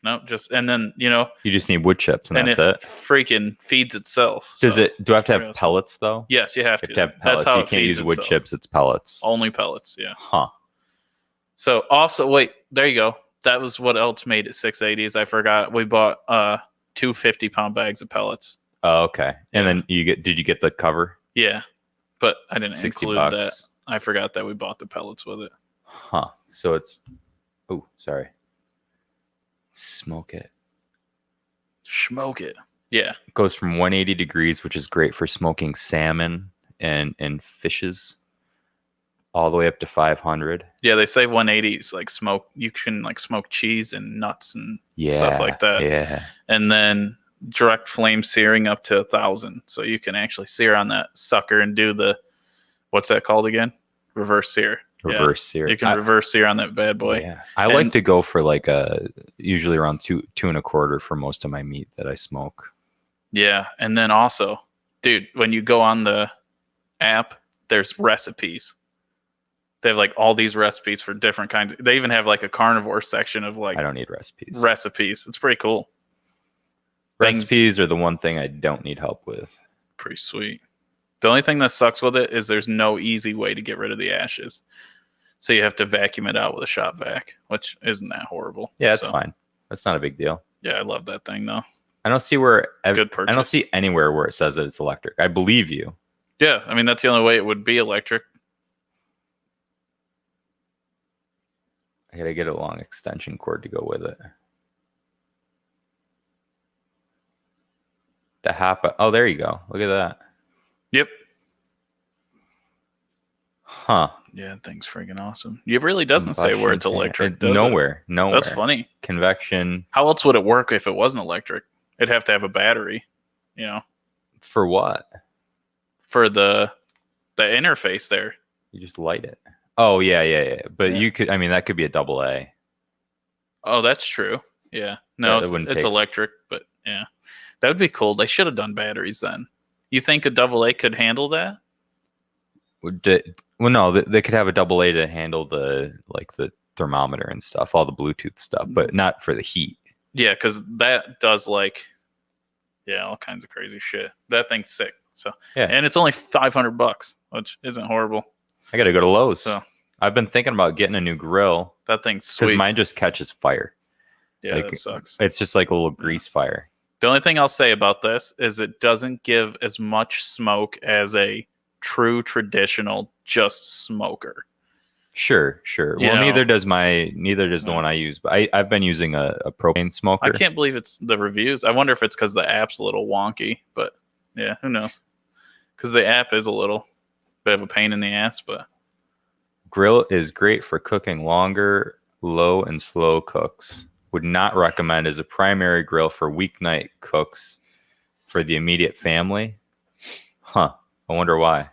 No, just and then you You just need wood chips and that's it. freaking feeds itself. Does So, it? Do I have to pretty have awesome. pellets though? Yes, you have You to. have to have pellets. That's how You it can't feeds use wood itself. chips. It's pellets. Only pellets. Yeah. Huh. So also, wait, there you go. That was what else made it 680s. I forgot. We bought 2 50-pound bags of pellets. Oh, okay. And Yeah. then did you get the cover? Yeah, but I didn't 60 include bucks. that. I forgot that we bought the pellets with it. Huh. So it's. Oh, sorry. Smoke it. Smoke it. Yeah. It goes from 180 degrees, which is great for smoking salmon and fishes, all the way up to 500. Yeah, they say 180s like smoke. You can like smoke cheese and nuts and Yeah. stuff like that. Yeah. And then direct flame searing up to 1,000. So you can actually sear on that sucker and do the what's that called again? Reverse sear. Reverse sear. You can reverse sear on that bad boy. Yeah. I like to go for like usually around 2.25 for most of my meat that I smoke. Yeah, and then also, dude, when you go on the app, there's recipes. They have like all these recipes for different kinds. They even have like a carnivore section of like I don't need recipes. recipes. It's pretty cool. Recipes are the one thing I don't need help with. Pretty sweet. The only thing that sucks with it is there's no easy way to get rid of the ashes. So you have to vacuum it out with a shop vac, which isn't that horrible. Yeah, it's So, fine. That's not a big deal. Yeah, I love that thing though. I don't see where Good purchase. I don't see anywhere where it says that it's electric. I believe you. Yeah, I mean that's the only way it would be electric. I gotta get a long extension cord to go with it. The Hapa. Oh, there you go. Look at that. Yep. Huh. Yeah, that thing's freaking awesome. It really doesn't say where it's Combustion electric. fan. does it? Nowhere. Nowhere. That's funny. Convection. How else would it work if it wasn't electric? It'd have to have a battery, For what? for the interface there. You just light it. Oh, yeah. But Yeah. you could, I mean, that could be a AA. Oh, that's true. Yeah. No, Yeah, that it's, wouldn't it's take- electric, but yeah. That would be cool. They should have done batteries then. You think a AA could handle that? Well, no, they could have a AA to handle the thermometer and stuff, all the Bluetooth stuff, but not for the heat. Yeah, because that does all kinds of crazy shit. That thing's sick. So Yeah. and it's only $500, which isn't horrible. I got to go to Lowe's. So I've been thinking about getting a new grill that thing's because sweet. mine just catches fire. Yeah, like, that sucks. It's just like a little grease fire. The only thing I'll say about this is it doesn't give as much smoke as a true traditional just smoker. Sure. You Well, know. neither does the one I use, but I've been using a propane smoker. I can't believe it's the reviews. I wonder if it's because the app's a little wonky, but yeah, who knows? Because the app is a little bit of a pain in the ass, but Grill is great for cooking longer, low and slow cooks. Would not recommend as a primary grill for weeknight cooks for the immediate family. Huh. I wonder why.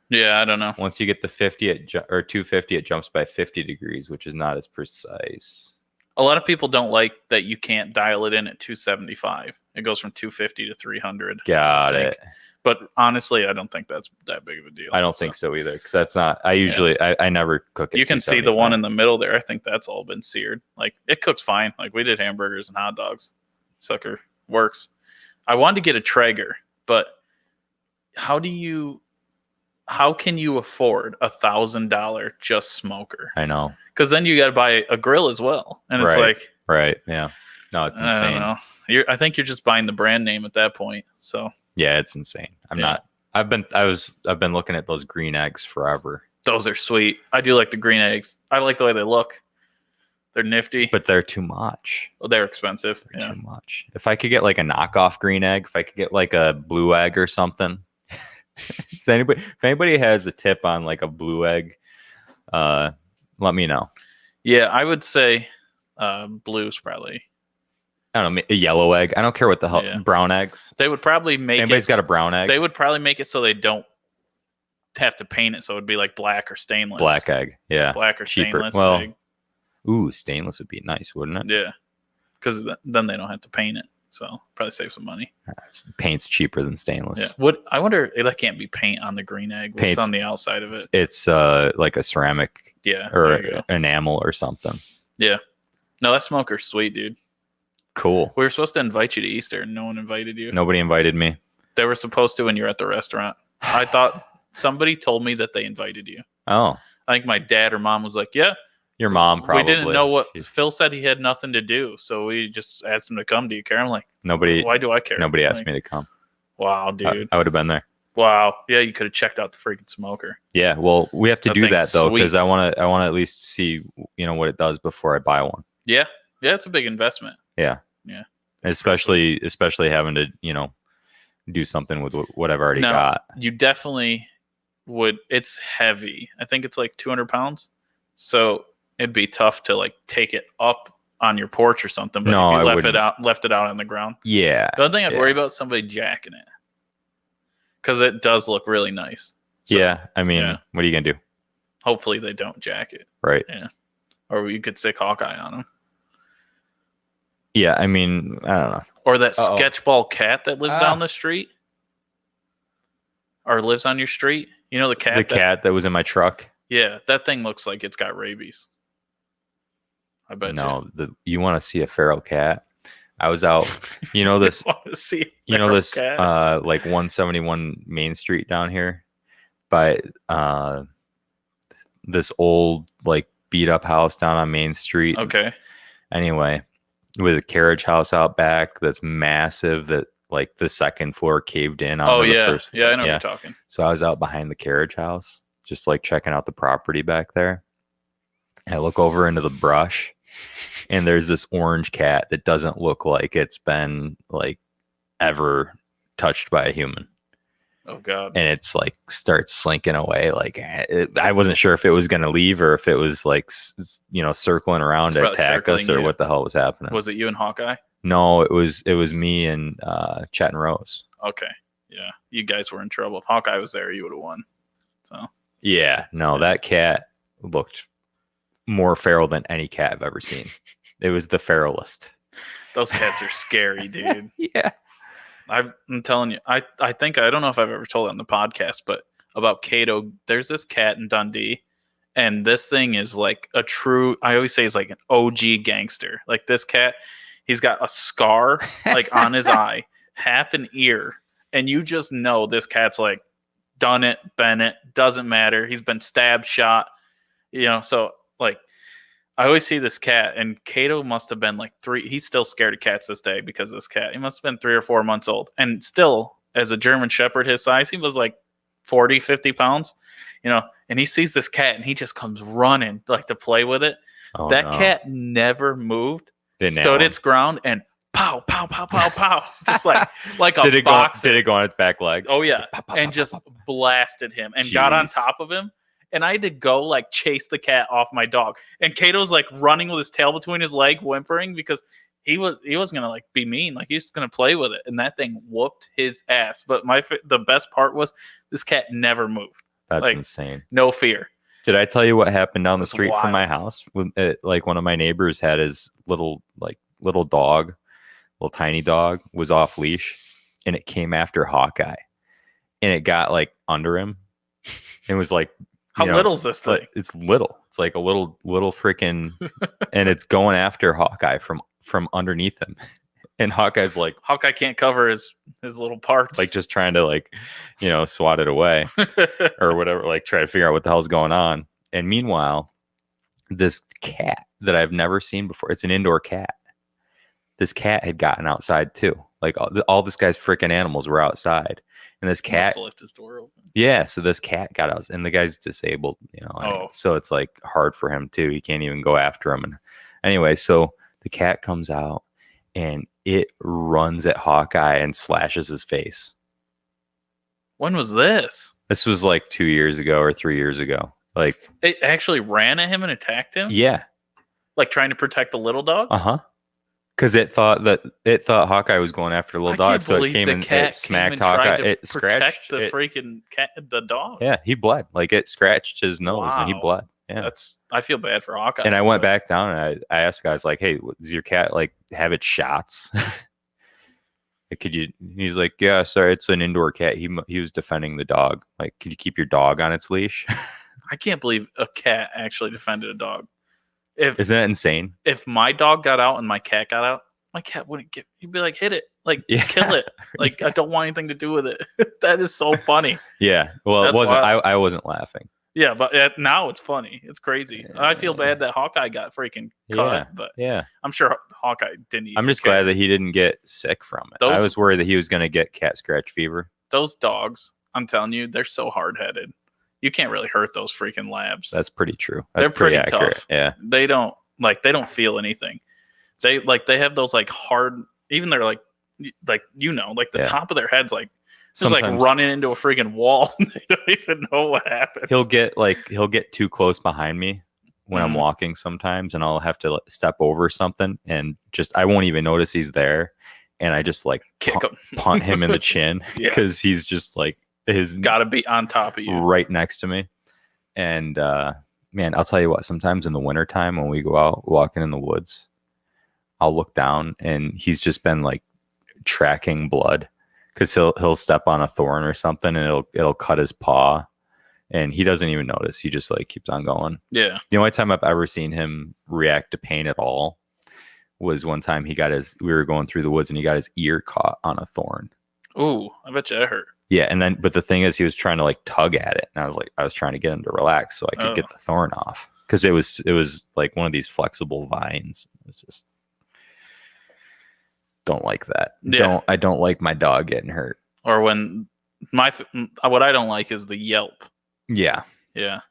yeah, I don't know. Once you get the 50 or 250, it jumps by 50 degrees, which is not as precise. A lot of people don't like that you can't dial it in at 275. It goes from 250 to 300. Got think. it. But honestly, I don't think that's that big of a deal. I don't think so either, because that's not. I usually, I never cook it. You can see the one in the middle there. I think that's all been seared. Like it cooks fine. Like we did hamburgers and hot dogs. Sucker works. I wanted to get a Traeger, but how can you afford $1,000 just smoker? I know. Because then you got to buy a grill as well, and it's Right. like Right. Yeah. No, it's I don't insane. know. I think you're just buying the brand name at that point. So Yeah, it's insane. I'm Yeah. not. I've been looking at those green eggs forever, those are sweet. I do like the green eggs. I like the way they look. They're nifty, but they're too much. but they're expensive. They're Yeah. too much. If I could get like a knockoff green egg, if I could get like a blue egg or something, Does anybody, if anybody has a tip on like a blue egg, let me know. Yeah, I would say blue's probably. I don't know, a yellow egg. I don't care what the hell. Yeah. Brown eggs. They would probably make Anybody's it. got a brown egg? They would probably make it so they don't have to paint it, so it'd be like black or stainless. Black egg. Yeah. Black or Cheaper. stainless Well, egg. ooh, stainless would be nice, wouldn't it? Yeah, because then they don't have to paint it, so probably save some money. Paint's cheaper than stainless. Yeah. What I wonder if that can't be paint on the green egg. What's Paint's- on the outside of it? It's like a ceramic Yeah. or there you go. enamel or something. Yeah. No, that smoker's sweet, dude. Cool. We were supposed to invite you to Easter, and no one invited you. Nobody invited me. They were supposed to when you were at the restaurant. I thought somebody told me that they invited you. Oh, I think my dad or mom was like, "Yeah, your mom probably. we didn't know what." She's- Phil said he had nothing to do, so we just asked him to come. Do you care? I'm like, Nobody. why do I care? Nobody asked Like, me to come. Wow, dude. I would have been there. Wow. Yeah, you could have checked out the freaking smoker. Yeah. Well, we have to That do that thing's though, because sweet. I want to at least see what it does before I buy one. Yeah. Yeah, it's a big investment. Yeah. Yeah. Especially having to do something with what I've already No. got. You definitely would. It's heavy. I think it's like 200 pounds. So it'd be tough to like take it up on your porch or something. But No, if I you wouldn't. left it out on the ground. Yeah. The only thing I'd Yeah. worry about is somebody jacking it. Because it does look really nice. So Yeah. I mean, yeah. what are you gonna do? hopefully they don't jack it. Right. Or you could stick Hawkeye on them. Yeah. I mean, I don't know. Or that Uh-oh. sketchball cat that lives Ah. down the street. Or lives on your street. You know the cat? The cat that was in my truck. Yeah, that thing looks like it's got rabies. I bet No, you want to see a feral cat? I was out. You know this. I want to see a You know feral this. cat. Like 171 Main Street down here, by this old like beat up house down on Main Street. Okay. Anyway, with a carriage house out back that's massive, that like the second floor caved in on Oh the yeah. first Yeah, I know floor. what you're talking. So I was out behind the carriage house, just like checking out the property back there. I look over into the brush, and there's this orange cat that doesn't look like it's been like ever touched by a human. Oh god. And it's like starts slinking away. Like I wasn't sure if it was going to leave or if it was like, circling around It's to probably attack us circling or you. what the hell was happening. Was it you and Hawkeye? No, it was me and Chet and Rose. Okay. Yeah. You guys were in trouble. If Hawkeye was there, you would have won. So Yeah, no, that cat looked more feral than any cat I've ever seen. It was the feralest. those cats are scary, dude. Yeah. I'm telling you, I think I don't know if I've ever told it on the podcast, but about Kato, there's this cat in Dundee, and this thing is like a true, I always say he's like an OG gangster. Like this cat, he's got a scar like on his eye, half an ear, and you just know this cat's like done it, been it, doesn't matter. He's been stabbed, shot, so like I always see this cat, and Kato must have been like 3. He's still scared of cats this day because of this cat. He must have been 3 or 4 months old. And still, as a German Shepherd his size, he was like 40, 50 pounds, and he sees this cat and he just comes running like to play with it. Oh, that no. cat never moved, Didn't stood nail its ground, and pow, pow, pow, pow, pow. Just like a him. boxer. Did it go on its back legs? Oh yeah, Pop, pop, and pop, just pop, pop. blasted him and got on Jeez. top of him. And I had to go like chase the cat off my dog. And Kato's like running with his tail between his leg, whimpering because he wasn't gonna like be mean, like he was gonna play with it. And that thing whooped his ass. But the best part was this cat never moved, That's like- insane. no fear. Did I tell you what happened down the That's street from my wild. house? Like one of my neighbors had his little dog, little tiny dog, was off leash, and it came after Hawkeye, and it got like under him, and was like, How little's this thing? but it's little. It's like a little freaking, and it's going after Hawkeye from underneath him, and Hawkeye's like Hawkeye can't cover his little parts. just trying to swat it away or whatever, like try to figure out what the hell's going on. And meanwhile, this cat that I've never seen before, it's an indoor cat. This cat had gotten outside too. Like all this guy's freaking animals were outside, and this cat, Must have left his door open. yeah. So this cat got out, and the guy's disabled, anyway. Oh. So it's like hard for him too. He can't even go after him. And anyway, so the cat comes out, and it runs at Hawkeye and slashes his face. When was this? This was like 2 years ago or 3 years ago. Like, It actually ran at him and attacked him? yeah. Like trying to protect the little dog? Uh-huh. Because it thought Hawkeye was going after the little dog, so it came and it smacked Hawkeye. It scratched the freaking cat, the dog. Yeah, he bled. Like it scratched his nose and he Wow. bled. Yeah, I feel bad for Hawkeye. and I went back down and I asked guys like, "Hey, does your cat like have its shots? Could you?" He's like, "Yeah, sorry, it's an indoor cat. He was defending the dog. Like, could you keep your dog on its leash?" I can't believe a cat actually defended a dog. Isn't that insane? If my dog got out and my cat got out, my cat wouldn't get. You'd be like, hit it, like kill it. Like I don't want anything to do with it. That is so funny. Yeah. Well, That's it wasn't. wild. I wasn't laughing. Yeah, but now it's funny. It's crazy. I feel bad that Hawkeye got freaking cut, but yeah, I'm sure Hawkeye didn't. I'm just glad that he didn't get sick from it. I was worried that he was going to get cat scratch fever. Those dogs, I'm telling you, they're so hard headed. You can't really hurt those freaking labs. That's pretty true. They're pretty accurate. tough. Yeah. They don't feel anything. They have those like hard, even they're like the top of their heads like it's like running into a freaking wall. They don't even know what happens. He'll get too close behind me when I'm walking sometimes, and I'll have to step over something and I won't even notice he's there, and I just like kick him, punt him in the chin because he's just like his gotta be on top of you right next to me. And man, I'll tell you what, sometimes in the wintertime when we go out walking in the woods, I'll look down and he's just been like tracking blood because he'll step on a thorn or something and it'll cut his paw and he doesn't even notice. He just like keeps on going. Yeah. The only time I've ever seen him react to pain at all was one time we were going through the woods and he got his ear caught on a thorn. Ooh, I bet you that hurt. Yeah, but the thing is, he was trying to like tug at it, and I was trying to get him to relax so I could get the thorn off because it was like one of these flexible vines. It's just don't like that. Yeah. I don't like my dog getting hurt. Or when what I don't like is the yelp. Yeah, yeah.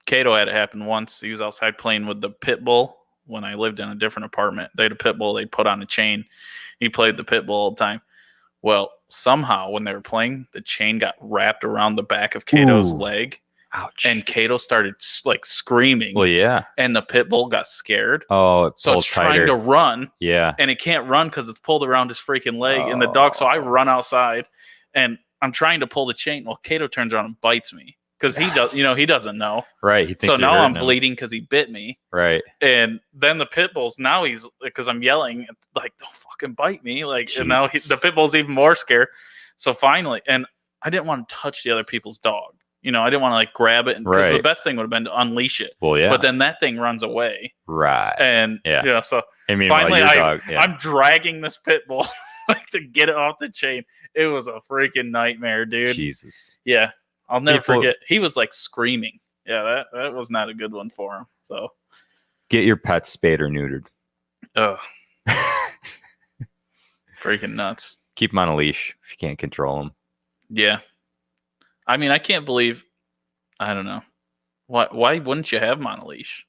Cato had it happen once. He was outside playing with the pit bull when I lived in a different apartment. They had a pit bull. They put on a chain. He played the pit bull all the time. Well, somehow when they were playing, the chain got wrapped around the back of Cato's leg. Ouch. And Cato started like screaming. Well, yeah. And the pit bull got scared. Oh, so it's trying to run. Yeah. And it can't run because it's pulled around his freaking leg. And the dog, so I run outside and I'm trying to pull the chain. Well, Cato turns around and bites me. Because he doesn't know. Right. He thinks so now I'm bleeding because he bit me. Right. And then the pit bull's now he's because I'm yelling like, don't fucking bite me. Like, Jesus. And now the pit bull's even more scared. So finally, and I didn't want to touch the other people's dog. I didn't want to like grab it. Because the best thing would have been to unleash it. Well, yeah. But then that thing runs away. Right. And so finally I'm dragging this pit bull like to get it off the chain. It was a freaking nightmare, dude. Jesus. Yeah. I'll never forget. He was like screaming. Yeah, that was not a good one for him. So get your pets spayed or neutered. Oh. Freaking nuts. Keep them on a leash if you can't control them. Yeah. I mean, I can't believe, I don't know. Why wouldn't you have them on a leash?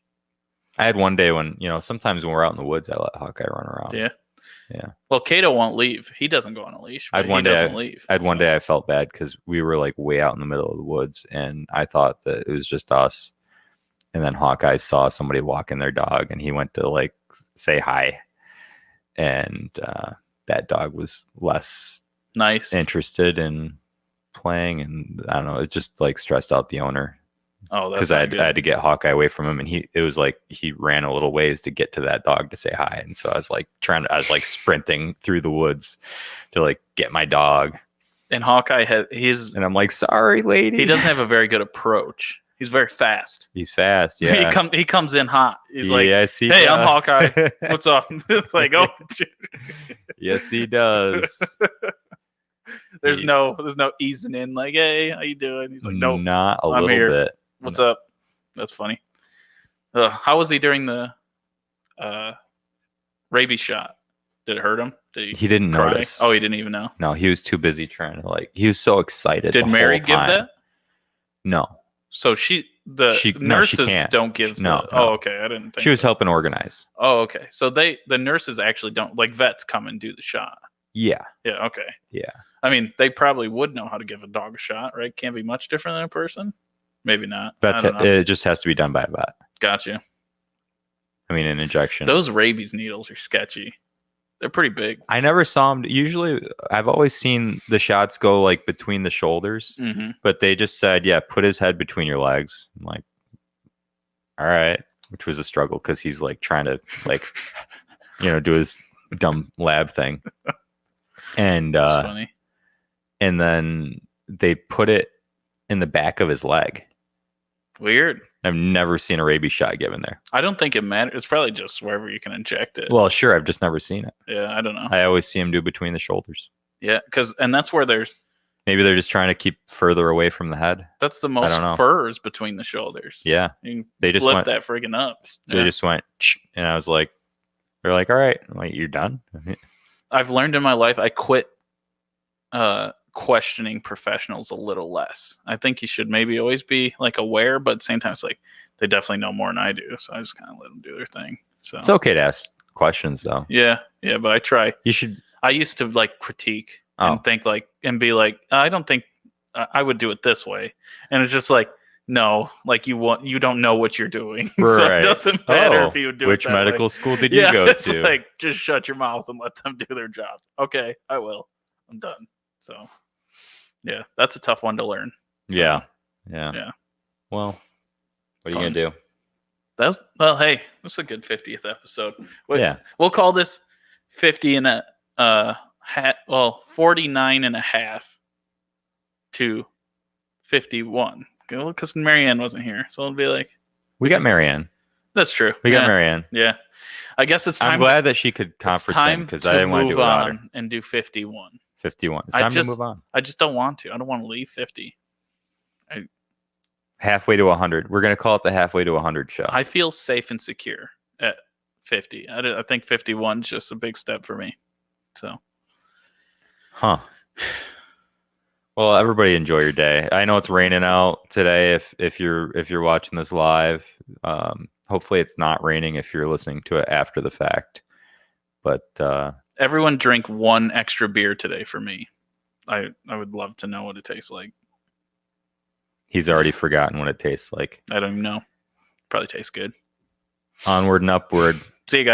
I had one day when, sometimes when we're out in the woods, I let Hawkeye run around. Yeah. Yeah. Well, Cato won't leave. He doesn't go on a leash. But he doesn't leave. One day I felt bad because we were like way out in the middle of the woods, and I thought that it was just us. And then Hawkeye saw somebody walking their dog, and he went to like say hi, and that dog was less interested in playing, and I don't know. It just like stressed out the owner. Oh, that's because I had to get Hawkeye away from him, and it was like he ran a little ways to get to that dog to say hi, and so I was like sprinting through the woods to like get my dog. And Hawkeye and I'm like, sorry, lady. He doesn't have a very good approach. He's very fast. He's fast. Yeah. He comes in hot. He's like, yes, hey, I'm Hawkeye. What's up? It's like, oh, dude. Yes, he does. There's no easing in like, hey, how you doing? He's like, no, not a little bit. What's up? That's funny. How was he during the rabies shot? Did it hurt him? He didn't notice. Oh, he didn't even know. No, he was too busy trying to he was so excited. Did Mary give that? No. So nurses don't give. No. Oh, okay. I didn't think. She was helping organize. Oh, okay. So the nurses actually don't, like, vets come and do the shot. Yeah. Yeah. Okay. Yeah. I mean, they probably would know how to give a dog a shot, right? Can't be much different than a person. Maybe not. I don't know. It just has to be done by a vet. Gotcha. I mean, an injection. Those rabies needles are sketchy. They're pretty big. I never saw them. Usually, I've always seen the shots go like between the shoulders, Mm-hmm. but they just said, yeah, put his head between your legs. I'm like, all right, which was a struggle because he's like trying to like, do his dumb lab thing. And, That's funny. and then they put it in the back of his leg. Weird. I've never seen a rabies shot given there. I don't think it matters. It's probably just wherever you can inject it. Well, sure. I've just never seen it. Yeah, I don't know. I always see him do between the shoulders. Yeah, and that's where Maybe they're just trying to keep further away from the head. that's the don't most know. furs between the shoulders. Yeah. You can They just lift went, that friggin' up. they Yeah. just went, and I was like, they're like, all right. I'm like, you're done? I've learned in my life I quit questioning professionals a little less. I think you should maybe always be like aware, but at the same time, it's like they definitely know more than I do, so I just kind of let them do their thing. So It's okay to ask questions, though. yeah, but I try. You should. I used to like critique Oh. and think like and be like, I don't think I would do it this way, and it's just like, no, like you don't know what you're doing, so Right. it doesn't matter if you would do Which it that medical way. school did you Yeah, go it's to? like just shut your mouth and let them do their job. Okay, I will. I'm done. So, yeah, that's a tough one to learn. Yeah. Yeah. Well, what are you Fun. gonna do? Well, hey, this is a good 50th episode. Yeah. We'll call this 50 and a 49 and a half to 51. Because Marianne wasn't here, so it'll be like We got Marianne. that's true. We yeah. got Marianne. Yeah, I guess it's time. I'm glad that she could it's conference in time because to I didn't want to move do it without her. on and do 51. 51. It's I time just- to move on. I just don't want to. I don't want to leave 50. Halfway to 100. We're gonna call it the halfway to 100 show. I feel safe and secure at 50. I think 51 is just a big step for me. So, Huh. Well, everybody enjoy your day. I know it's raining out today. If you're watching this live, hopefully it's not raining if you're listening to it after the fact. But everyone drink one extra beer today for me. I would love to know what it tastes like. he's already forgotten what it tastes like. I don't even know. Probably tastes good. Onward and upward. See you guys.